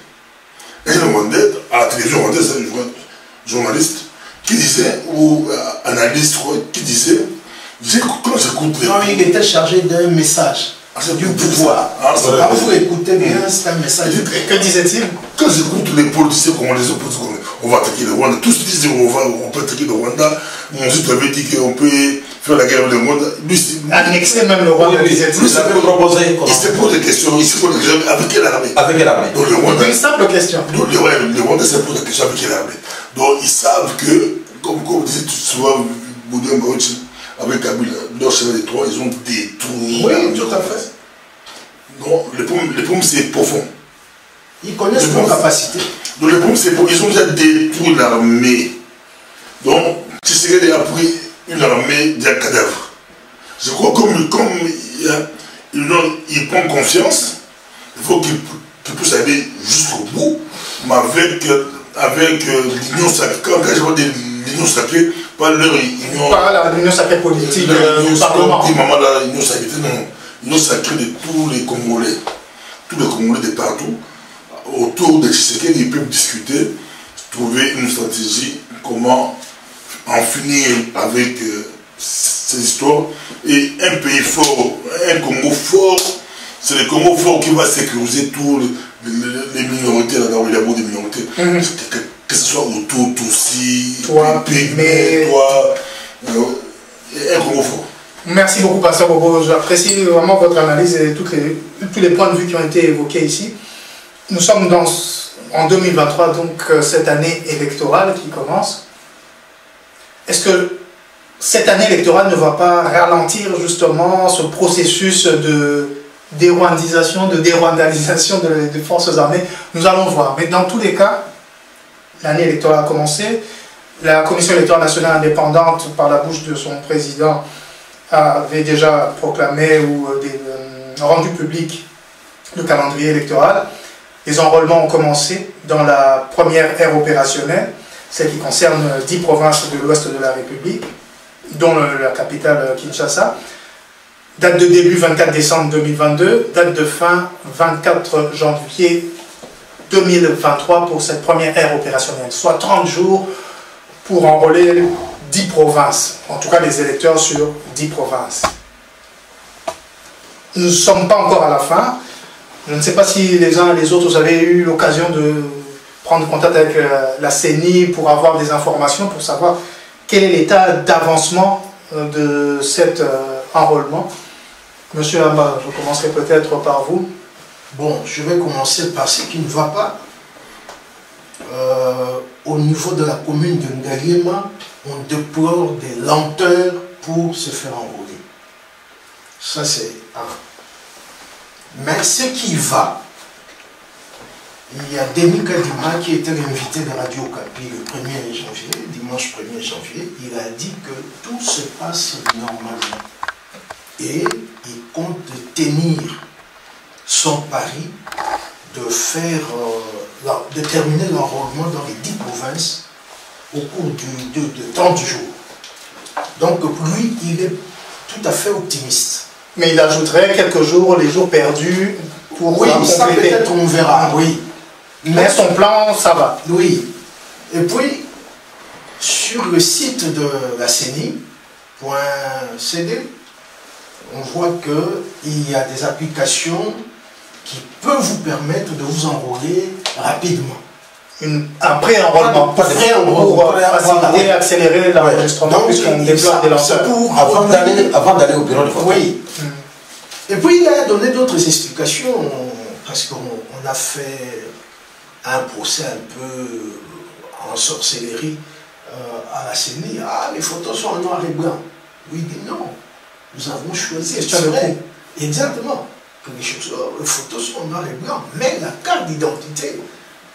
à la télévision rwandaise, un journaliste, qui disait, ou analyste, qui disait, quand j'écoute les... Non, il était chargé d'un message du pouvoir. Quand vous écoutez bien, c'est un message. Que disait-il? Quand j'écoute les politiciens, comment les opposants, on va attaquer le Rwanda, tous disent on peut attaquer le Rwanda, mon site avait dit qu'on peut faire la guerre avec le Rwanda. Annexer même le Rwanda, disait-il. Il s'est proposé. Il se pose des questions, il se pose des questions, avec quelle armée? Avec quelle armée? Donc le Rwanda. Une simple question. Donc le Rwanda se pose la question avec quelle armée? Donc ils savent que, comme disait souvent Boudin Baouchi, avec Kabila, leur chemin des trois, ils ont détruit. Oui, tout à fait. Non, le problème c'est profond. Ils connaissent nos capacités. Donc le problème c'est qu'ils ont déjà détruit l'armée. Donc Tshisekedi a pris une armée d'un cadavre. Je crois comme il prend confiance, il faut qu'il puisse aller jusqu'au bout, mais avec l'union sacrée. Quand je vois l'union sacrée, pas leur union. Pas l'union sacrée politique, l'union parlement. l'union sacrée, non. L'union sacrée de tous les Congolais de partout, autour de Tshisekedi, ils peuvent discuter, trouver une stratégie, comment en finir avec ces histoires. Et un pays fort, un Congo fort, c'est le Congo fort qui va sécuriser tous les minorités, là-dedans, il y a beaucoup de minorités, que ce soit autour, Tutsi, Pygmée, un Congo fort. Merci beaucoup, Pasteur Bobo. J'apprécie vraiment votre analyse et tous les points de vue qui ont été évoqués ici. Nous sommes en 2023, donc cette année électorale qui commence. Est-ce que cette année électorale ne va pas ralentir justement ce processus de dérwandisation, de dérwandalisation des forces armées? Nous allons voir. Mais dans tous les cas, l'année électorale a commencé. La Commission électorale nationale indépendante, par la bouche de son président, avait déjà proclamé ou rendu public le calendrier électoral. Les enrôlements ont commencé dans la première ère opérationnelle, celle qui concerne 10 provinces de l'ouest de la République, dont la capitale Kinshasa. Date de début 24 décembre 2022, date de fin 24 janvier 2023 pour cette première ère opérationnelle, soit 30 jours pour enrôler 10 provinces, en tout cas les électeurs sur 10 provinces. Nous ne sommes pas encore à la fin. Je ne sais pas si les uns et les autres, vous avez eu l'occasion de prendre contact avec la CENI pour avoir des informations, pour savoir quel est l'état d'avancement de cet enrôlement. Monsieur Amba, je commencerai peut-être par vous. Bon, je vais commencer par ce qui ne va pas. Au niveau de la commune de Ngaliema, on déplore des lenteurs pour se faire enrôler. Ça, c'est un. Mais ce qui va, il y a Denis Kadima qui était l'invité de Radio Okapi le 1er janvier, dimanche 1er janvier. Il a dit que tout se passe normalement. Et il compte tenir son pari de faire, de terminer l'enrôlement dans les 10 provinces au cours de 30 jours. Donc pour lui, il est tout à fait optimiste. Mais il ajouterait quelques jours, les jours perdus, pour oui, ça peut-être on verra, oui. Mais son plan, ça va. Oui. Et puis, sur le site de la CENI.cd, on voit qu'il y a des applications qui peuvent vous permettre de vous enrôler rapidement. Un pré-enrôlement, pour faciliter, accélérer l'enregistrement, puisqu'on déploie des lanceurs. Avant d'aller au bureau de vote. Oui. Et puis il a donné d'autres explications, parce qu'on a fait un procès un peu en sorcellerie à la CENI. Ah, les photos sont en noir et blanc. Oui, il dit non. Nous avons choisi. C'est vrai. Exactement. Que les photos sont en noir et blanc. Mais la carte d'identité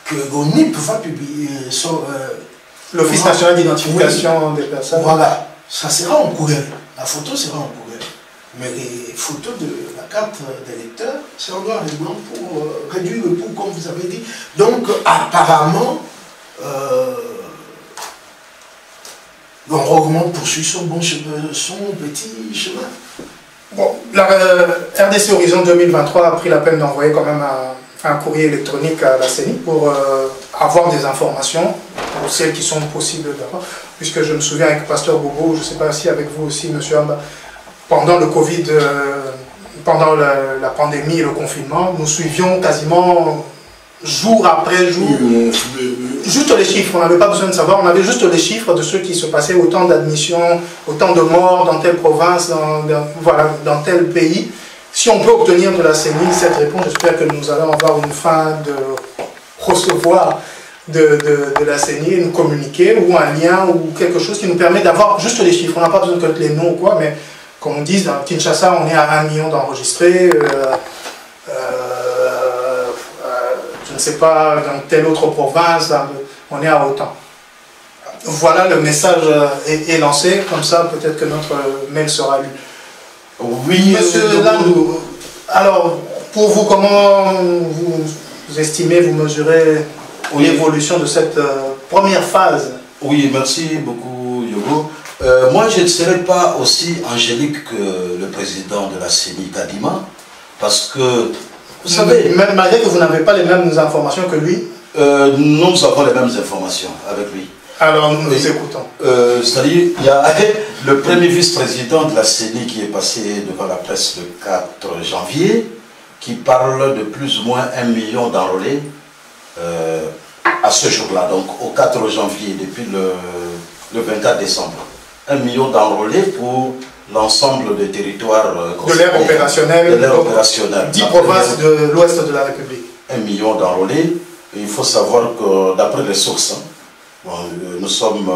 que l'ONIP va publier, l'Office national d'identification des personnes. Voilà, ça sera en couleur. La photo sera en couleur. Mais les photos de la carte d'électeur, c'est en noir et blanc pour réduire le coût, comme vous avez dit. Donc, apparemment, l'enrôlement poursuit son petit chemin. Bon, la RDC Horizon 2023 a pris la peine d'envoyer quand même un courrier électronique à la CENI pour avoir des informations, pour celles qui sont possibles d'avoir. Puisque je me souviens avec Pasteur Bobo, je ne sais pas si avec vous aussi, M. Amba, pendant le Covid, pendant la pandémie et le confinement, nous suivions quasiment jour après jour, juste les chiffres, on n'avait pas besoin de savoir, on avait juste les chiffres de ce qui se passait, autant d'admissions, autant de morts dans telle province, dans tel pays. Si on peut obtenir de la CENI cette réponse, j'espère que nous allons avoir une fin de recevoir de la CENI et nous communiquer, ou un lien, ou quelque chose qui nous permet d'avoir juste les chiffres. On n'a pas besoin de les noms ou quoi, mais comme on dit, dans Kinshasa, on est à 1 million d'enregistrés. Je ne sais pas, dans telle autre province, on est à autant. Voilà, le message est lancé, comme ça peut-être que notre mail sera lu. Oui, Monsieur Landou, alors, pour vous, comment vous estimez, vous mesurez l'évolution de cette première phase? Oui, merci beaucoup, Yogo. Moi, je ne serais pas aussi angélique que le président de la CENI, Kadima, parce que, vous savez... Même malgré que vous n'avez pas les mêmes informations que lui? Nous avons les mêmes informations avec lui. Alors, nous nous écoutons. C'est-à-dire, il y a le premier vice-président de la CENI qui est passé devant la presse le 4 janvier, qui parle de plus ou moins 1 million d'enrôlés à ce jour-là, donc au 4 janvier, depuis le 24 décembre. 1 million d'enrôlés pour l'ensemble des territoires de l'ère opérationnelle, 10 provinces de l'ouest de la République. 1 million d'enrôlés. Il faut savoir que d'après les sources, nous sommes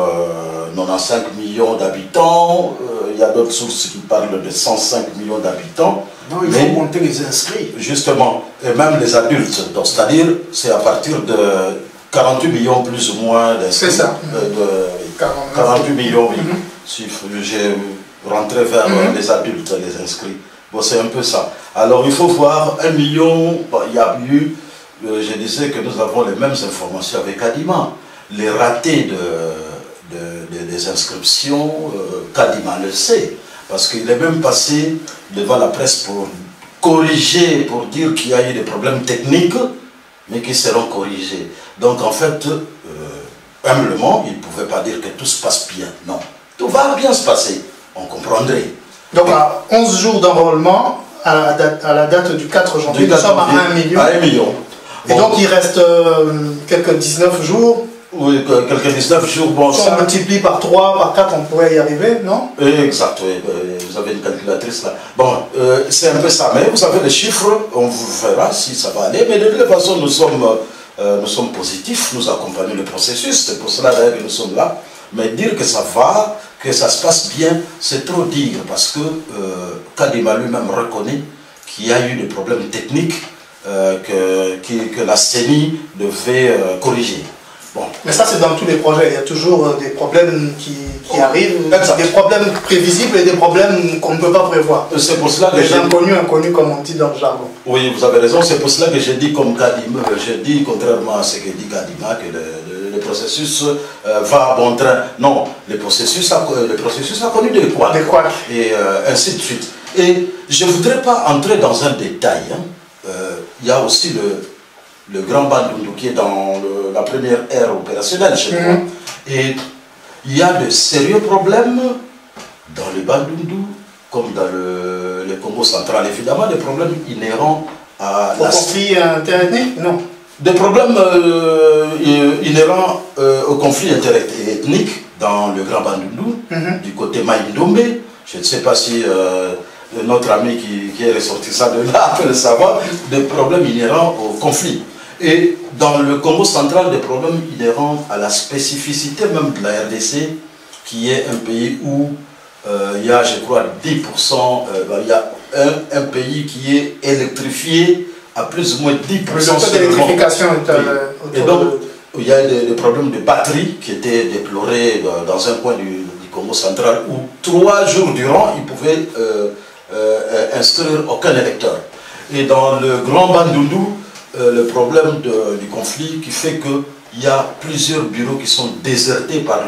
95 millions d'habitants, il y a d'autres sources qui parlent de 105 millions d'habitants. Non, il faut monter les inscrits. Justement, et même les adultes, c'est-à-dire c'est à partir de 48 millions plus ou moins d'inscrits. C'est ça. 48 millions, oui. Si j'ai rentré vers les adultes, les inscrits. Bon, c'est un peu ça. Alors, il faut voir 1 million, il y a eu, je disais que nous avons les mêmes informations avec Kadima. Les ratés des inscriptions, Kadima le sait, parce qu'il est même passé devant la presse pour corriger, pour dire qu'il y a eu des problèmes techniques, mais qui seront corrigés. Donc en fait, humblement, il ne pouvait pas dire que tout se passe bien. Non, tout va bien se passer, on comprendrait. Donc à 11 jours d'enrôlement, à la date du 4 janvier, nous sommes à 1 million. À 1 million. Et bon, donc il reste quelques 19 jours. Oui, quelques 19 jours. Bon, si on multiplie par 3, par 4, on pourrait y arriver, non? Exact, oui. Vous avez une calculatrice là. Bon, c'est un peu ça. Mais vous avez les chiffres, on vous verra si ça va aller. Mais de toute façon, nous sommes positifs, nous accompagnons le processus. C'est pour cela d'ailleurs que nous sommes là. Mais dire que ça va, que ça se passe bien, c'est trop dire. Parce que Kadima lui-même reconnaît qu'il y a eu des problèmes techniques que la CENI devait corriger. Bon. Mais ça, c'est dans tous les projets. Il y a toujours des problèmes qui arrivent, des problèmes prévisibles et des problèmes qu'on ne peut pas prévoir. C'est pour cela que les inconnus, comme on dit dans le jargon. Oui, vous avez raison. C'est pour cela que je dis comme Kadima, je dis contrairement à ce que dit Kadima, que le processus va à bon train. Non, le processus a connu des couacs. Et ainsi de suite. Et je ne voudrais pas entrer dans un détail. Il y a aussi le Grand Bandundu qui est dans la première ère opérationnelle chez moi. Et il y a de sérieux problèmes dans le Bandundu, comme dans le Congo central. Évidemment, des problèmes inhérents à la... Au conflit interethnique? Non. Des problèmes inhérents au conflit interethnique dans le Grand Bandundu, du côté Maïndombe. Je ne sais pas si... notre ami qui est ressortissant de là peut le savoir, des problèmes inhérents au conflit. Et dans le Congo central, des problèmes inhérents à la spécificité même de la RDC, qui est un pays où il y a, je crois, 10%, il y a un pays qui est électrifié à plus ou moins 10%. Le taux d'électrification est et donc, il y a des problèmes de batterie qui étaient déplorés dans un coin du Congo central, où 3 jours durant, ils pouvaient inscrire aucun électeur. Et dans le Grand Bandundu, le problème du conflit qui fait qu'il y a plusieurs bureaux qui sont désertés par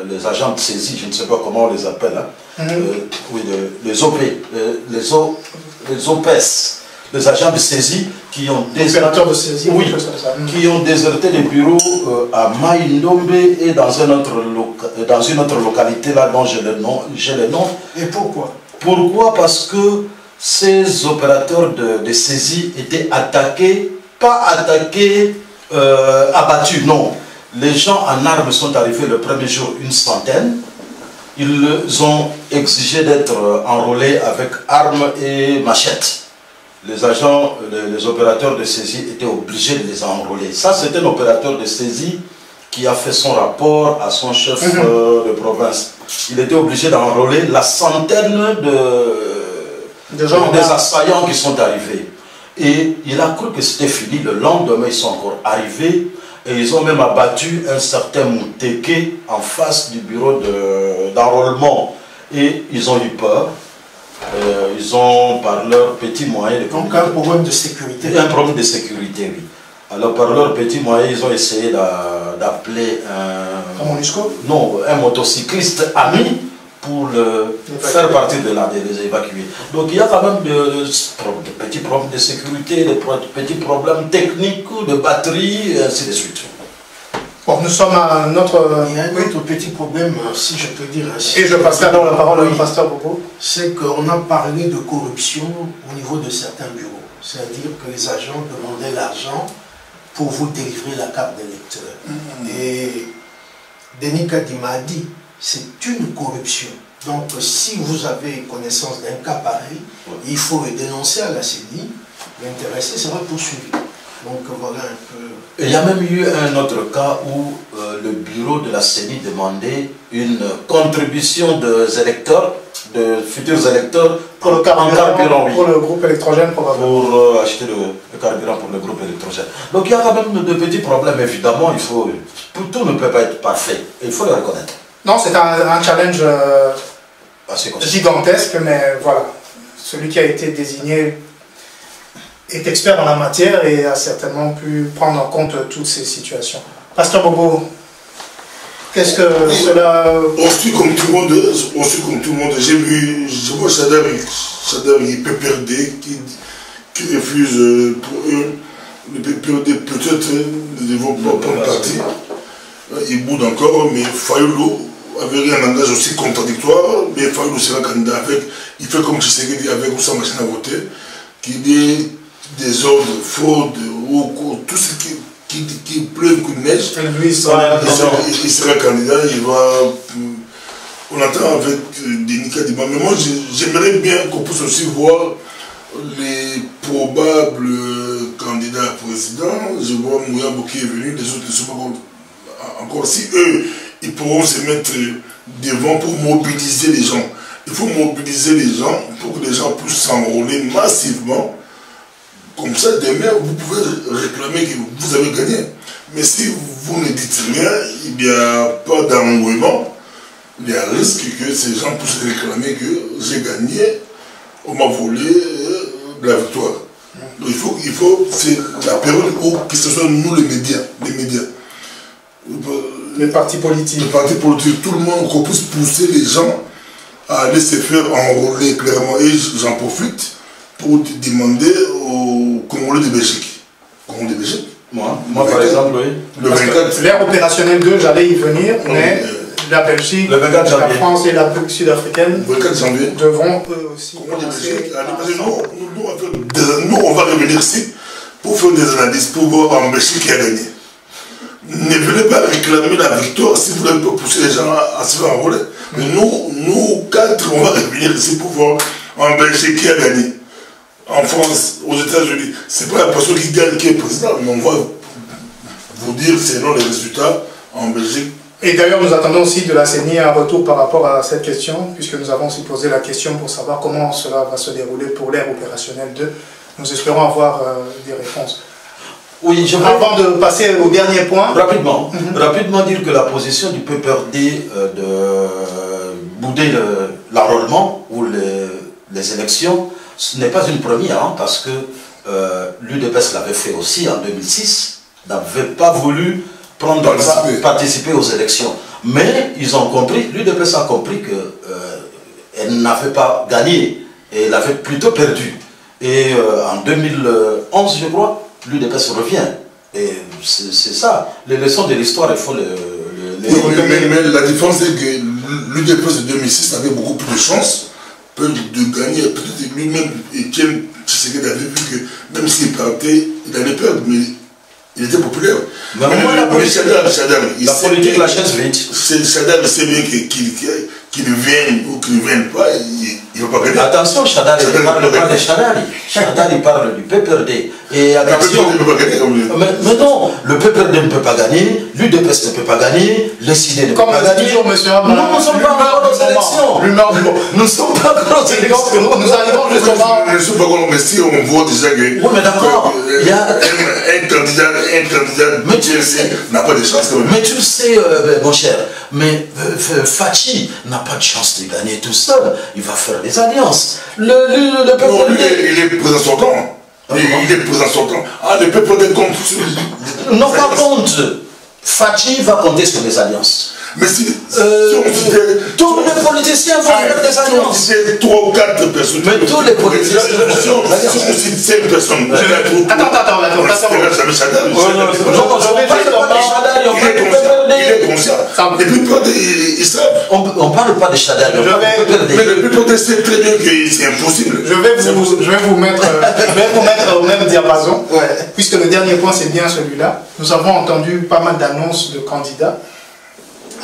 les agents de saisie, je ne sais pas comment on les appelle, hein. Oui, les OP, les OPS, les agents de saisie qui ont déserté, oui, qui ont déserté les bureaux à Maïndombe et dans une autre localité là dont j'ai le nom. Et pourquoi? Pourquoi? Parce que ces opérateurs de saisie étaient attaqués, pas attaqués, abattus, non. Les gens en armes sont arrivés le premier jour, une centaine. Ils ont exigé d'être enrôlés avec armes et machettes. Les agents, les opérateurs de saisie étaient obligés de les enrôler. Ça, c'est un opérateur de saisie qui a fait son rapport à son chef de province. Il était obligé d'enrôler la centaine des assaillants qui sont arrivés. Et il a cru que c'était fini. Le lendemain, ils sont encore arrivés et ils ont même abattu un certain Mouteke en face du bureau d'enrôlement. Et ils ont eu peur. Ils ont, par leurs petits moyens... Donc un problème de sécurité. Un problème de sécurité, oui. Alors par leurs petits moyens, ils ont essayé d'appeler un motocycliste ami pour faire partir de là, de les évacuer. Donc il y a quand même de petits problèmes de sécurité, de petits problèmes techniques, de batterie, et ainsi de suite. Bon, nous sommes à notre... Il y a un autre petit problème, si je peux dire ainsi. Et je passerai alors la parole au pasteur Bobo. C'est qu'on a parlé de corruption au niveau de certains bureaux. C'est-à-dire que les agents demandaient l'argent pour vous délivrer la carte d'électeur. Et Denis Kadima a dit, c'est une corruption. Donc si vous avez connaissance d'un cas pareil, il faut le dénoncer à la CENI, l'intéressé sera poursuivi. Donc voilà un peu... Il y a même eu un autre cas où le bureau de la CENI demandait une contribution des électeurs, de futurs électeurs, pour le carburant, oui. Pour le groupe électrogène probablement. Pour acheter le carburant pour le groupe électrogène. Donc il y a quand même de petits problèmes, évidemment, tout ne peut pas être parfait, il faut le reconnaître. Non, c'est un challenge gigantesque, mais voilà, celui qui a été désigné est expert dans la matière et a certainement pu prendre en compte toutes ces situations. Pasteur Bobo, qu'est-ce que cela... On suit comme tout le monde, J'ai vu, je vois Chadar il peut perdre, qui refuse pour eux, le PPRD peut-être ne vont pas prendre parti. Il boude encore, mais Fayoulou avait un langage aussi contradictoire, mais Fayoulou sera candidat avec, il fait comme Tshisekedi avec sa machine à voter, qui dit des ordres, fraude, ou tout ce qui pleuve, qui neige, il sera candidat, on attend avec Denis Kadima. Mais moi j'aimerais bien qu'on puisse aussi voir les probables candidats à président. Je vois Mouyabou qui est venu, les autres ne sont pas encore. Si eux, ils pourront se mettre devant pour mobiliser les gens. Il faut mobiliser les gens pour que les gens puissent s'enrôler massivement. Comme ça, demain, vous pouvez réclamer que vous avez gagné. Mais si vous ne dites rien, il n'y a pas d'engouement. Il y a un risque que ces gens puissent réclamer que j'ai gagné, on m'a volé la victoire. Donc il faut c'est la période où, que ce soit nous les médias, les partis politiques, tout le monde, qu'on puisse pousser les gens à aller se faire enrôler clairement. Et j'en profite pour demander aux Congolais de Belgique. Moi par exemple, oui. Le 24. L'ère opérationnelle 2, j'allais y venir, mais la Belgique, la France et la République sud-africaine devront eux aussi commencer. Nous, on va revenir ici pour faire des analyses, pour voir en Belgique qui a gagné. Ne venez pas réclamer la victoire si vous voulez pousser les gens à se faire enrôler. Mais nous quatre, on va revenir ici pour voir en Belgique qui a gagné. En France, aux États-Unis, c'est pas la personne qui gagne qui est président, mais on va vous dire selon les résultats en Belgique. Et d'ailleurs, nous attendons aussi de la CENI un retour par rapport à cette question, puisque nous avons aussi posé la question pour savoir comment cela va se dérouler pour l'ère opérationnelle 2. Nous espérons avoir des réponses. Oui, avant de passer au dernier point. Rapidement dire que la position du PPRD de bouder l'enrôlement ou les élections, ce n'est pas une première, hein, parce que l'UDPS l'avait fait aussi en 2006, n'avait pas voulu participer aux élections. Mais ils ont compris, l'UDPS a compris qu'elle n'avait pas gagné, et elle avait plutôt perdu. Et en 2011, je crois, l'UDPS revient. Et c'est ça, les leçons de l'histoire, il faut mais la différence est que l'UDPS de 2006 avait beaucoup plus de chances de gagner. Peut-être lui-même, Etienne Tshisekedi avait vu que même s'il partait, il allait perdre, mais il était populaire. Mais la politique l'achète vite. Chadar sait bien qu'il vienne ou qu'il ne vienne pas, il ne va pas gagner. Attention, Chadar, il ne parle pas de Chadar. Chadar, il parle du PPRD. Et attention, mais non, le PPRD ne peut pas gagner, l'UDPS ne peut pas gagner, le CID ne peut pas gagner. Toujours, monsieur nous ne sommes pas encore aux élections. Nous ne sommes pas encore aux élections. Nous arrivons justement. Je ne suis pas d'accord, mais si on voit déjà que. Oui, mais d'accord. Il y a un candidat n'a pas de chance quand même. Mais tu sais, mon cher, mais Fachi n'a pas de chance de gagner tout seul. Il va faire des alliances. Le PPRD. Il est présent sortant. Il est présent sortant. Ah, le PPRD compte sur. Non, pas compte. Fachi va compter sur les alliances. Mais si tous les politiciens vont faire des alliances. C'est 3 ou 4 personnes. Mais tous les politiciens. Si on cite 5 personnes. Attends. Non, il est conscient. Et puis, ils savent. On ne parle pas de Chadar. Mais le PPRD sait très bien que c'est impossible. Je vais vous mettre au même diapason, puisque le dernier point c'est bien celui-là. Nous avons entendu pas mal d'annonces de candidats.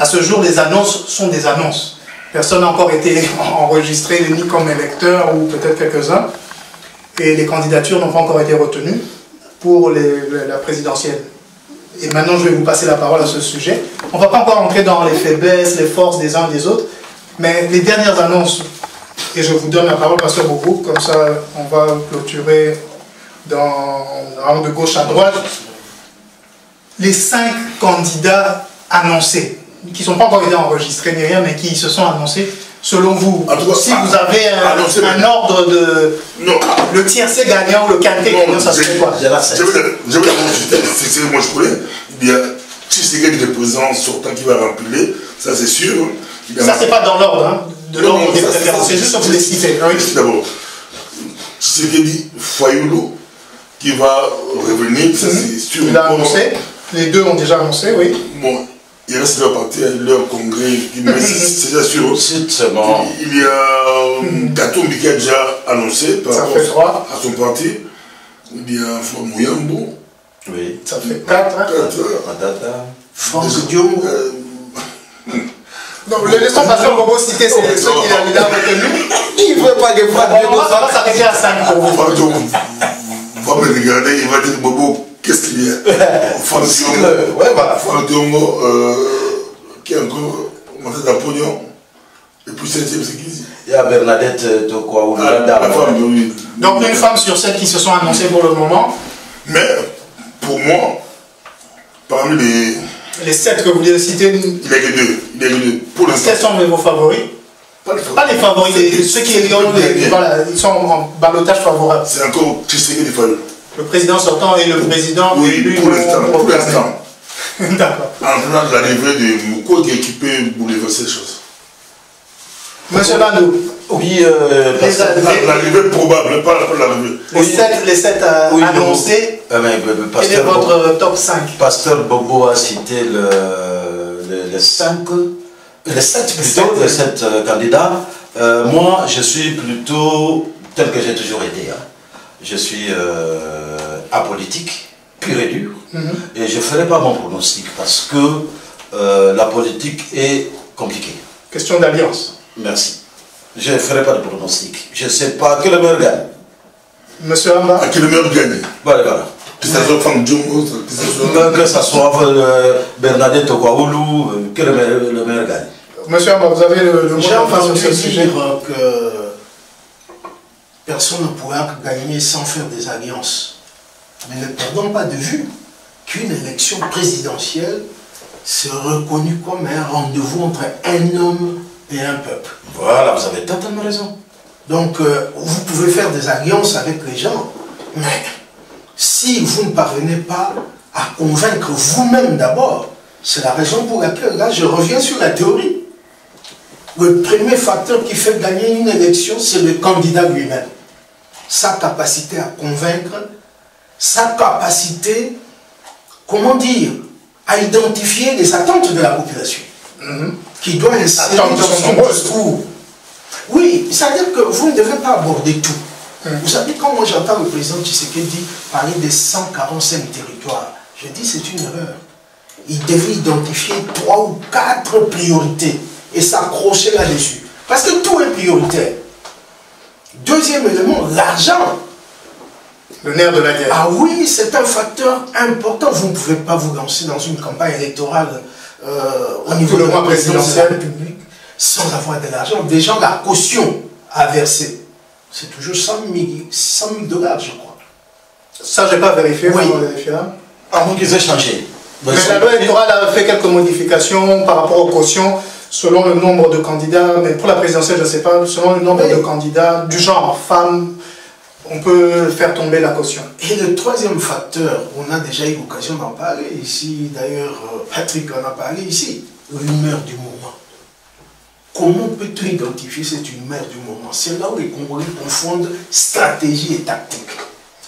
À ce jour, les annonces sont des annonces. Personne n'a encore été enregistré ni comme électeur ou peut-être quelques-uns. Et les candidatures n'ont pas encore été retenues pour la présidentielle. Et maintenant, je vais vous passer la parole à ce sujet. On ne va pas encore entrer dans les faiblesses, les forces des uns et des autres, mais les dernières annonces, et je vous donne la parole, Pasteur Bobo, comme ça on va clôturer de gauche à droite. Les 5 candidats annoncés, qui ne sont pas encore été enregistrés ni rien, mais qui se sont annoncés, selon vous, si vous avez un ordre de... Non. Le tiercé gagnant ou le quinté gagnant, ça serait quoi? Je vais vous moi je connais. Il y a Tshisekedi de président sortant qui va remplir, ça c'est sûr. Ça c'est pas dans l'ordre, hein, de l'ordre des préférences, c'est juste que vous les citez. D'abord, Tshisekedi Fayoulou qui va revenir, ça c'est sûr. Il a annoncé, les deux ont déjà annoncé, oui. Bon, il reste leur parti, leur congrès, c'est déjà sûr. Il y a Katumbi qui a déjà annoncé par rapport à son parti. Il y a Franck Mouyambo. Oui. Ça fait 4. Franck Diongo. Donc, laissons Pasteur Bobo citer ceux qu'il a retenu. Il ne veut pas que Franck Diongo. On va s'arrêter à 5 pour vous. Franck Diongo va me regarder, il va dire Bobo, qu'est-ce qu'il y a? Franck Diongo, qui est encore monté dans le pognon. Et puis 7e, c'est qui dit? Il y a Bernadette Tokwaoulou. Donc une femme sur 7 qui se sont annoncées pour le moment. Mais pour moi, parmi les 7 que vous voulez citer, il n'y a que 2. Il y a que 2. Pour l'instant. Quels sont vos favoris? Pas les favoris, ceux qui ils sont en ballottage favorable. C'est encore Tshisekedi Fayoulou. Le président sortant et le président élu. Pour l'instant. D'accord. En tenant l'arrivée de Mouko qui est équipé pour bouleverser les choses. Monsieur Bandou. Oui, l'arrivée probable, pas l'arrivée. Les 7 annoncés. Quel est votre top 5? Pasteur Bobo a cité les 7 plutôt, les 7 candidats. Moi, je suis plutôt tel que j'ai toujours été. Hein. Je suis apolitique, pur et dur. Et je ne ferai pas mon pronostic parce que la politique est compliquée. Question d'alliance. Merci. Je ne ferai pas de pronostic. Je ne sais pas que le meilleur gagne. Monsieur Amba. Que le meilleur gagne. Voilà. Que ça soit Franck Diongo, que ça soit Bernadette Tokwaoulou, que le meilleur gagne. Monsieur Amba, vous avez le mot sur ce sujet. Que personne ne pourra gagner sans faire des alliances. Mais ne perdons pas de vue qu'une élection présidentielle c'est reconnu comme un rendez-vous entre un homme et un peuple. Voilà, vous avez totalement raison. Donc, vous pouvez faire des alliances avec les gens, mais si vous ne parvenez pas à convaincre vous-même d'abord, c'est la raison pour laquelle, là, je reviens sur la théorie. Le premier facteur qui fait gagner une élection, c'est le candidat lui-même. Sa capacité à convaincre, sa capacité, comment dire, à identifier les attentes de la population, qui doit insérer dans son discours. Oui, c'est-à-dire que vous ne devez pas aborder tout. Vous savez, quand moi j'entends le président Tshisekedi parler des 145 territoires, je dis c'est une erreur. Il devait identifier 3 ou 4 priorités et s'accrocher là-dessus. Parce que tout est prioritaire. Deuxième élément, l'argent. Le nerf de la guerre. Ah oui, c'est un facteur important. Vous ne pouvez pas vous lancer dans une campagne électorale au niveau de la présidence de la République sans avoir de l'argent. Déjà, la caution à verser, c'est toujours 100 000 dollars, je crois. Ça, je n'ai pas vérifié. Oui. À moins qu'ils aient changé. Mais la loi électorale a fait quelques modifications par rapport aux cautions, selon le nombre de candidats, mais pour la présidentielle, je ne sais pas, selon le nombre de candidats, du genre femmes, on peut faire tomber la caution. Et le troisième facteur, on a déjà eu l'occasion d'en parler ici, d'ailleurs Patrick en a parlé ici, l'humeur du moment. Comment peut-on identifier cette humeur du moment? C'est là où les Congolais confondent stratégie et tactique.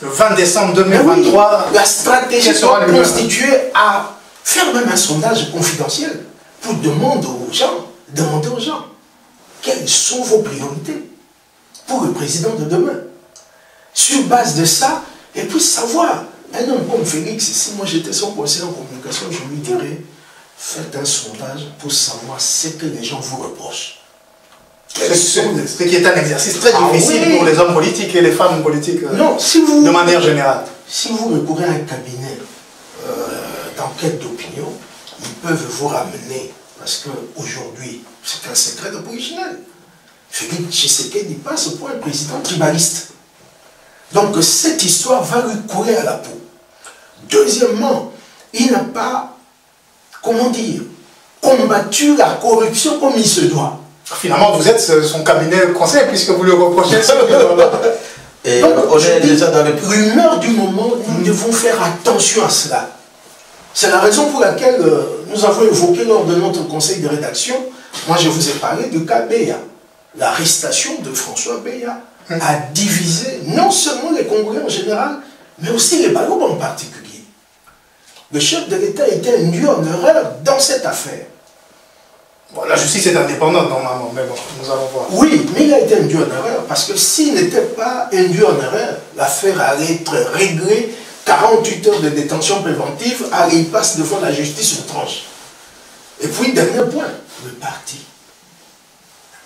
Le 20 décembre 2023, oui, la stratégie doit constituer à faire même un sondage confidentiel pour demander aux gens quelles sont vos priorités pour le président de demain. Sur base de ça, et puis savoir, un homme comme Félix, si moi j'étais son conseiller en communication, je lui dirais, faites un sondage pour savoir ce que les gens vous reprochent. Ce qui est un exercice très difficile pour les hommes politiques et les femmes politiques non, si vous, de manière générale. Si vous recourez à un cabinet d'enquête d'opinion, ils peuvent vous ramener, parce qu'aujourd'hui, c'est un secret de polichinelle. Félix Tshisekedi passe pour un président tribaliste. Donc cette histoire va lui couler à la peau. Deuxièmement, il n'a pas, comment dire, combattu la corruption comme il se doit. Finalement, vous êtes son cabinet conseil puisque vous lui reprochez ce Et donc, on est déjà dans les rumeurs du moment, nous devons faire attention à cela. C'est la raison pour laquelle nous avons évoqué lors de notre conseil de rédaction, moi je vous ai parlé du cas Beya. L'arrestation de François Beya a divisé non seulement les Congolais en général, mais aussi les Balobs en particulier. Le chef de l'État était induit en erreur dans cette affaire. Bon, la justice est indépendante normalement, mais bon, nous allons voir. Oui, mais il a été induit en erreur, parce que s'il n'était pas induit en erreur, l'affaire allait être réglée, 48 heures de détention préventive, allez, il passe devant la justice aux tranches. Et puis, dernier point, le parti.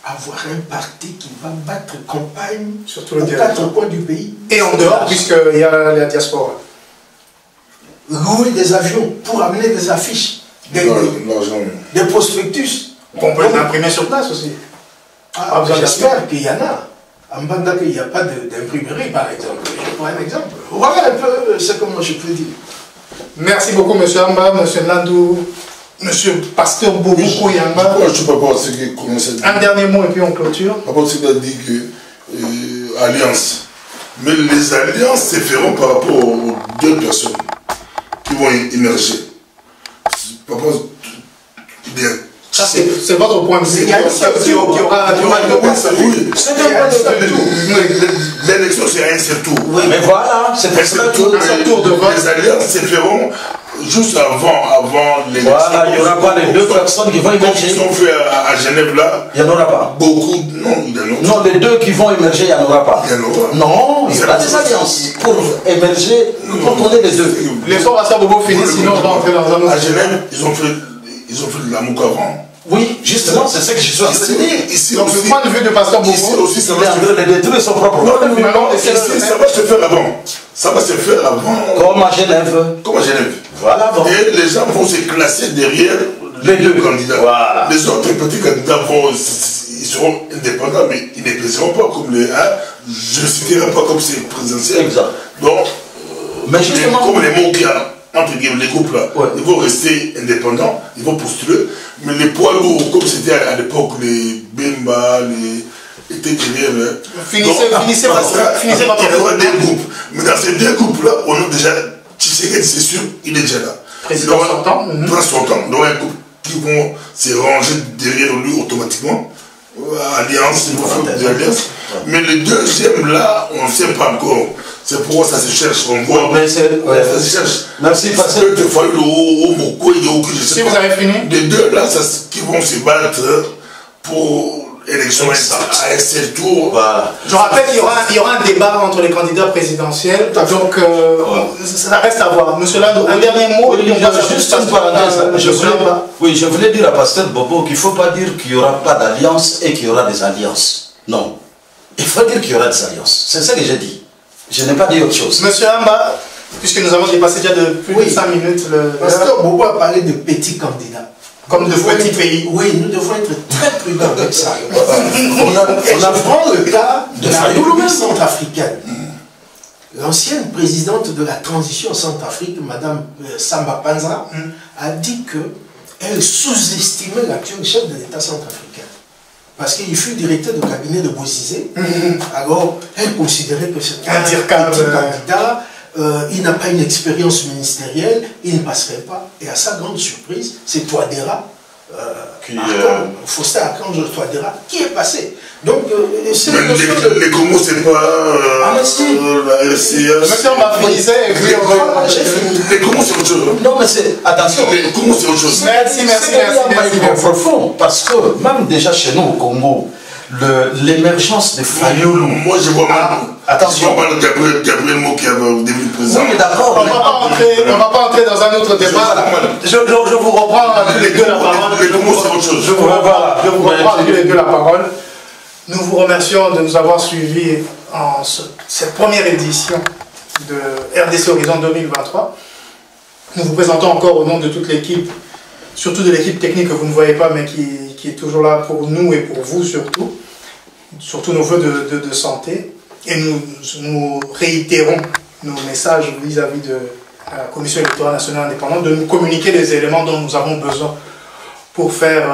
Avoir un parti qui va battre campagne surtout aux 4 coins du pays. Et en dehors, puisqu'il y a la diaspora. Louer des avions pour amener des affiches, des prospectus. On peut les imprimer sur place aussi. Ah, j'espère qu'il y en a. En Banda, qu'il n'y a pas d'imprimerie, par exemple. Je prends un exemple. Voilà un peu ce que moi je peux dire. Merci beaucoup, M. Amba, M. Landou, M. Pasteur Bobo Koyamba. Je ne peux pas ce qui commence à dire. Un dernier mot et puis on clôture. Par contre, c'est à dire que alliance. Mais les alliances se feront par rapport aux 2 personnes qui vont émerger. Par rapport c'est votre point de vue. Il y aura 2 personnes. Oui, c'est un l'élection, c'est un seul tour. Oui, mais voilà, c'est pour ça que les alliances se feront juste avant l'élection. Voilà, il n'y aura pas les 2 personnes qui vont émerger. Ils ont fait à Genève là. Il n'y en aura pas. Beaucoup, non, il y en aura. Non, les 2 qui vont émerger, il n'y en aura pas. Il y en aura. Non, il y aura des alliances pour émerger, pour tourner les 2. Les soirs à Bobo finissent, sinon on va entrer dans un autre. À Genève, ils ont fait de l'amour avant. Oui, justement, c'est ce que je suis en train de dire. Donc, le point de vue de Pasteur Bobo, ici aussi, ça il est en train de détruire son propre non, ça va se faire avant. Ça va se faire avant. Comme à Genève. Comme à Genève. Voilà, bon. Et les gens vont se classer derrière les 2 candidats. Voilà. Les autres petits candidats ils seront indépendants, mais ils ne pèseront pas comme les. Je ne citerai pas comme c'est présidentiel. Exact. Donc, mais justement, comme les mots qu'il y a entre les groupes là, ils vont rester indépendants, ils vont postuler, mais les poids lourds, comme c'était à l'époque, les Bemba, étaient derrière. Finissez votre des groupes. Mais dans ces deux groupes-là, on a déjà, Tshisekedi, c'est sûr, il est déjà là. Président sortant. Donc un groupe qui vont se ranger derrière lui automatiquement. Alliance, mais le deuxième là, on ne sait pas encore. C'est pourquoi ça se cherche, on voit. Mais ça se cherche. Merci, parce que si vous avez fini. Les deux là, qui vont se battre pour l'élection à un seul tour. Voilà. Je rappelle qu'il y aura un débat entre les candidats présidentiels. Donc, ça reste à voir. Monsieur Lando, un dernier mot. Oui, juste une parenthèse. Je voulais dire à Pasteur Bobo qu'il ne faut pas dire qu'il n'y aura pas d'alliance et qu'il y aura des alliances. Non. Il faut dire qu'il y aura des alliances. C'est ça que j'ai dit. Je n'ai pas dit autre chose. Monsieur Amba, puisque nous avons dépassé déjà de plus de 5 minutes. Pasteur Bobo a parlé de petits candidats. Comme de petits pays. Oui, nous devons être très prudents avec ça. Je prends le cas de la République centrafricaine. L'ancienne présidente de la transition Centrafrique, Mme Samba Panza, a dit qu'elle sous-estimait l'actuel chef de l'État centrafricain. Parce qu'il fut directeur de cabinet de Bozizé. Alors, elle considérait que c'était un petit candidat. Il n'a pas une expérience ministérielle, il ne passerait pas. Et à sa grande surprise, c'est Touadéra, Faustin Archange Touadéra, qui est passé. Donc, c'est les Congo, c'est pas la RCA. Monsieur, on va finir. Les Congo, c'est autre chose. Non, mais c'est. Attention. Les Congo, c'est autre chose. Merci. Profond, parce que même déjà chez nous au Congo, l'émergence de Fayoulou. Moi, je vois mal. Attention. Je vois mal Gabriel Mo qui a devenu président. Oui, d'accord. On ne va pas entrer dans un autre débat. Je vous reprends tous les deux la parole. Les Congo, c'est autre chose. Je vous reprends tous les deux la parole. Nous vous remercions de nous avoir suivis en cette première édition de RDC Horizon 2023. Nous vous présentons encore au nom de toute l'équipe, surtout de l'équipe technique que vous ne voyez pas, mais qui est toujours là pour nous et pour vous surtout nos voeux de santé. Et nous réitérons nos messages vis-à-vis de la Commission électorale nationale indépendante de nous communiquer les éléments dont nous avons besoin pour faire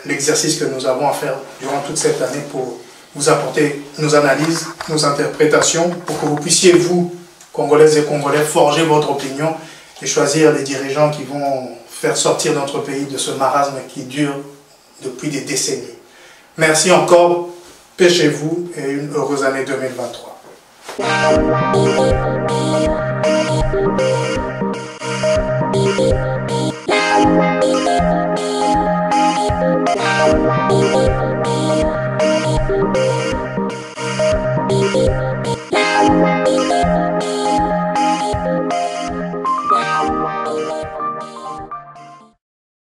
l'exercice que nous avons à faire durant toute cette année pour vous apporter nos analyses, nos interprétations, pour que vous puissiez, vous, Congolaises et Congolais, forger votre opinion et choisir les dirigeants qui vont faire sortir notre pays de ce marasme qui dure depuis des décennies. Merci encore, pêchez-vous et une heureuse année 2023.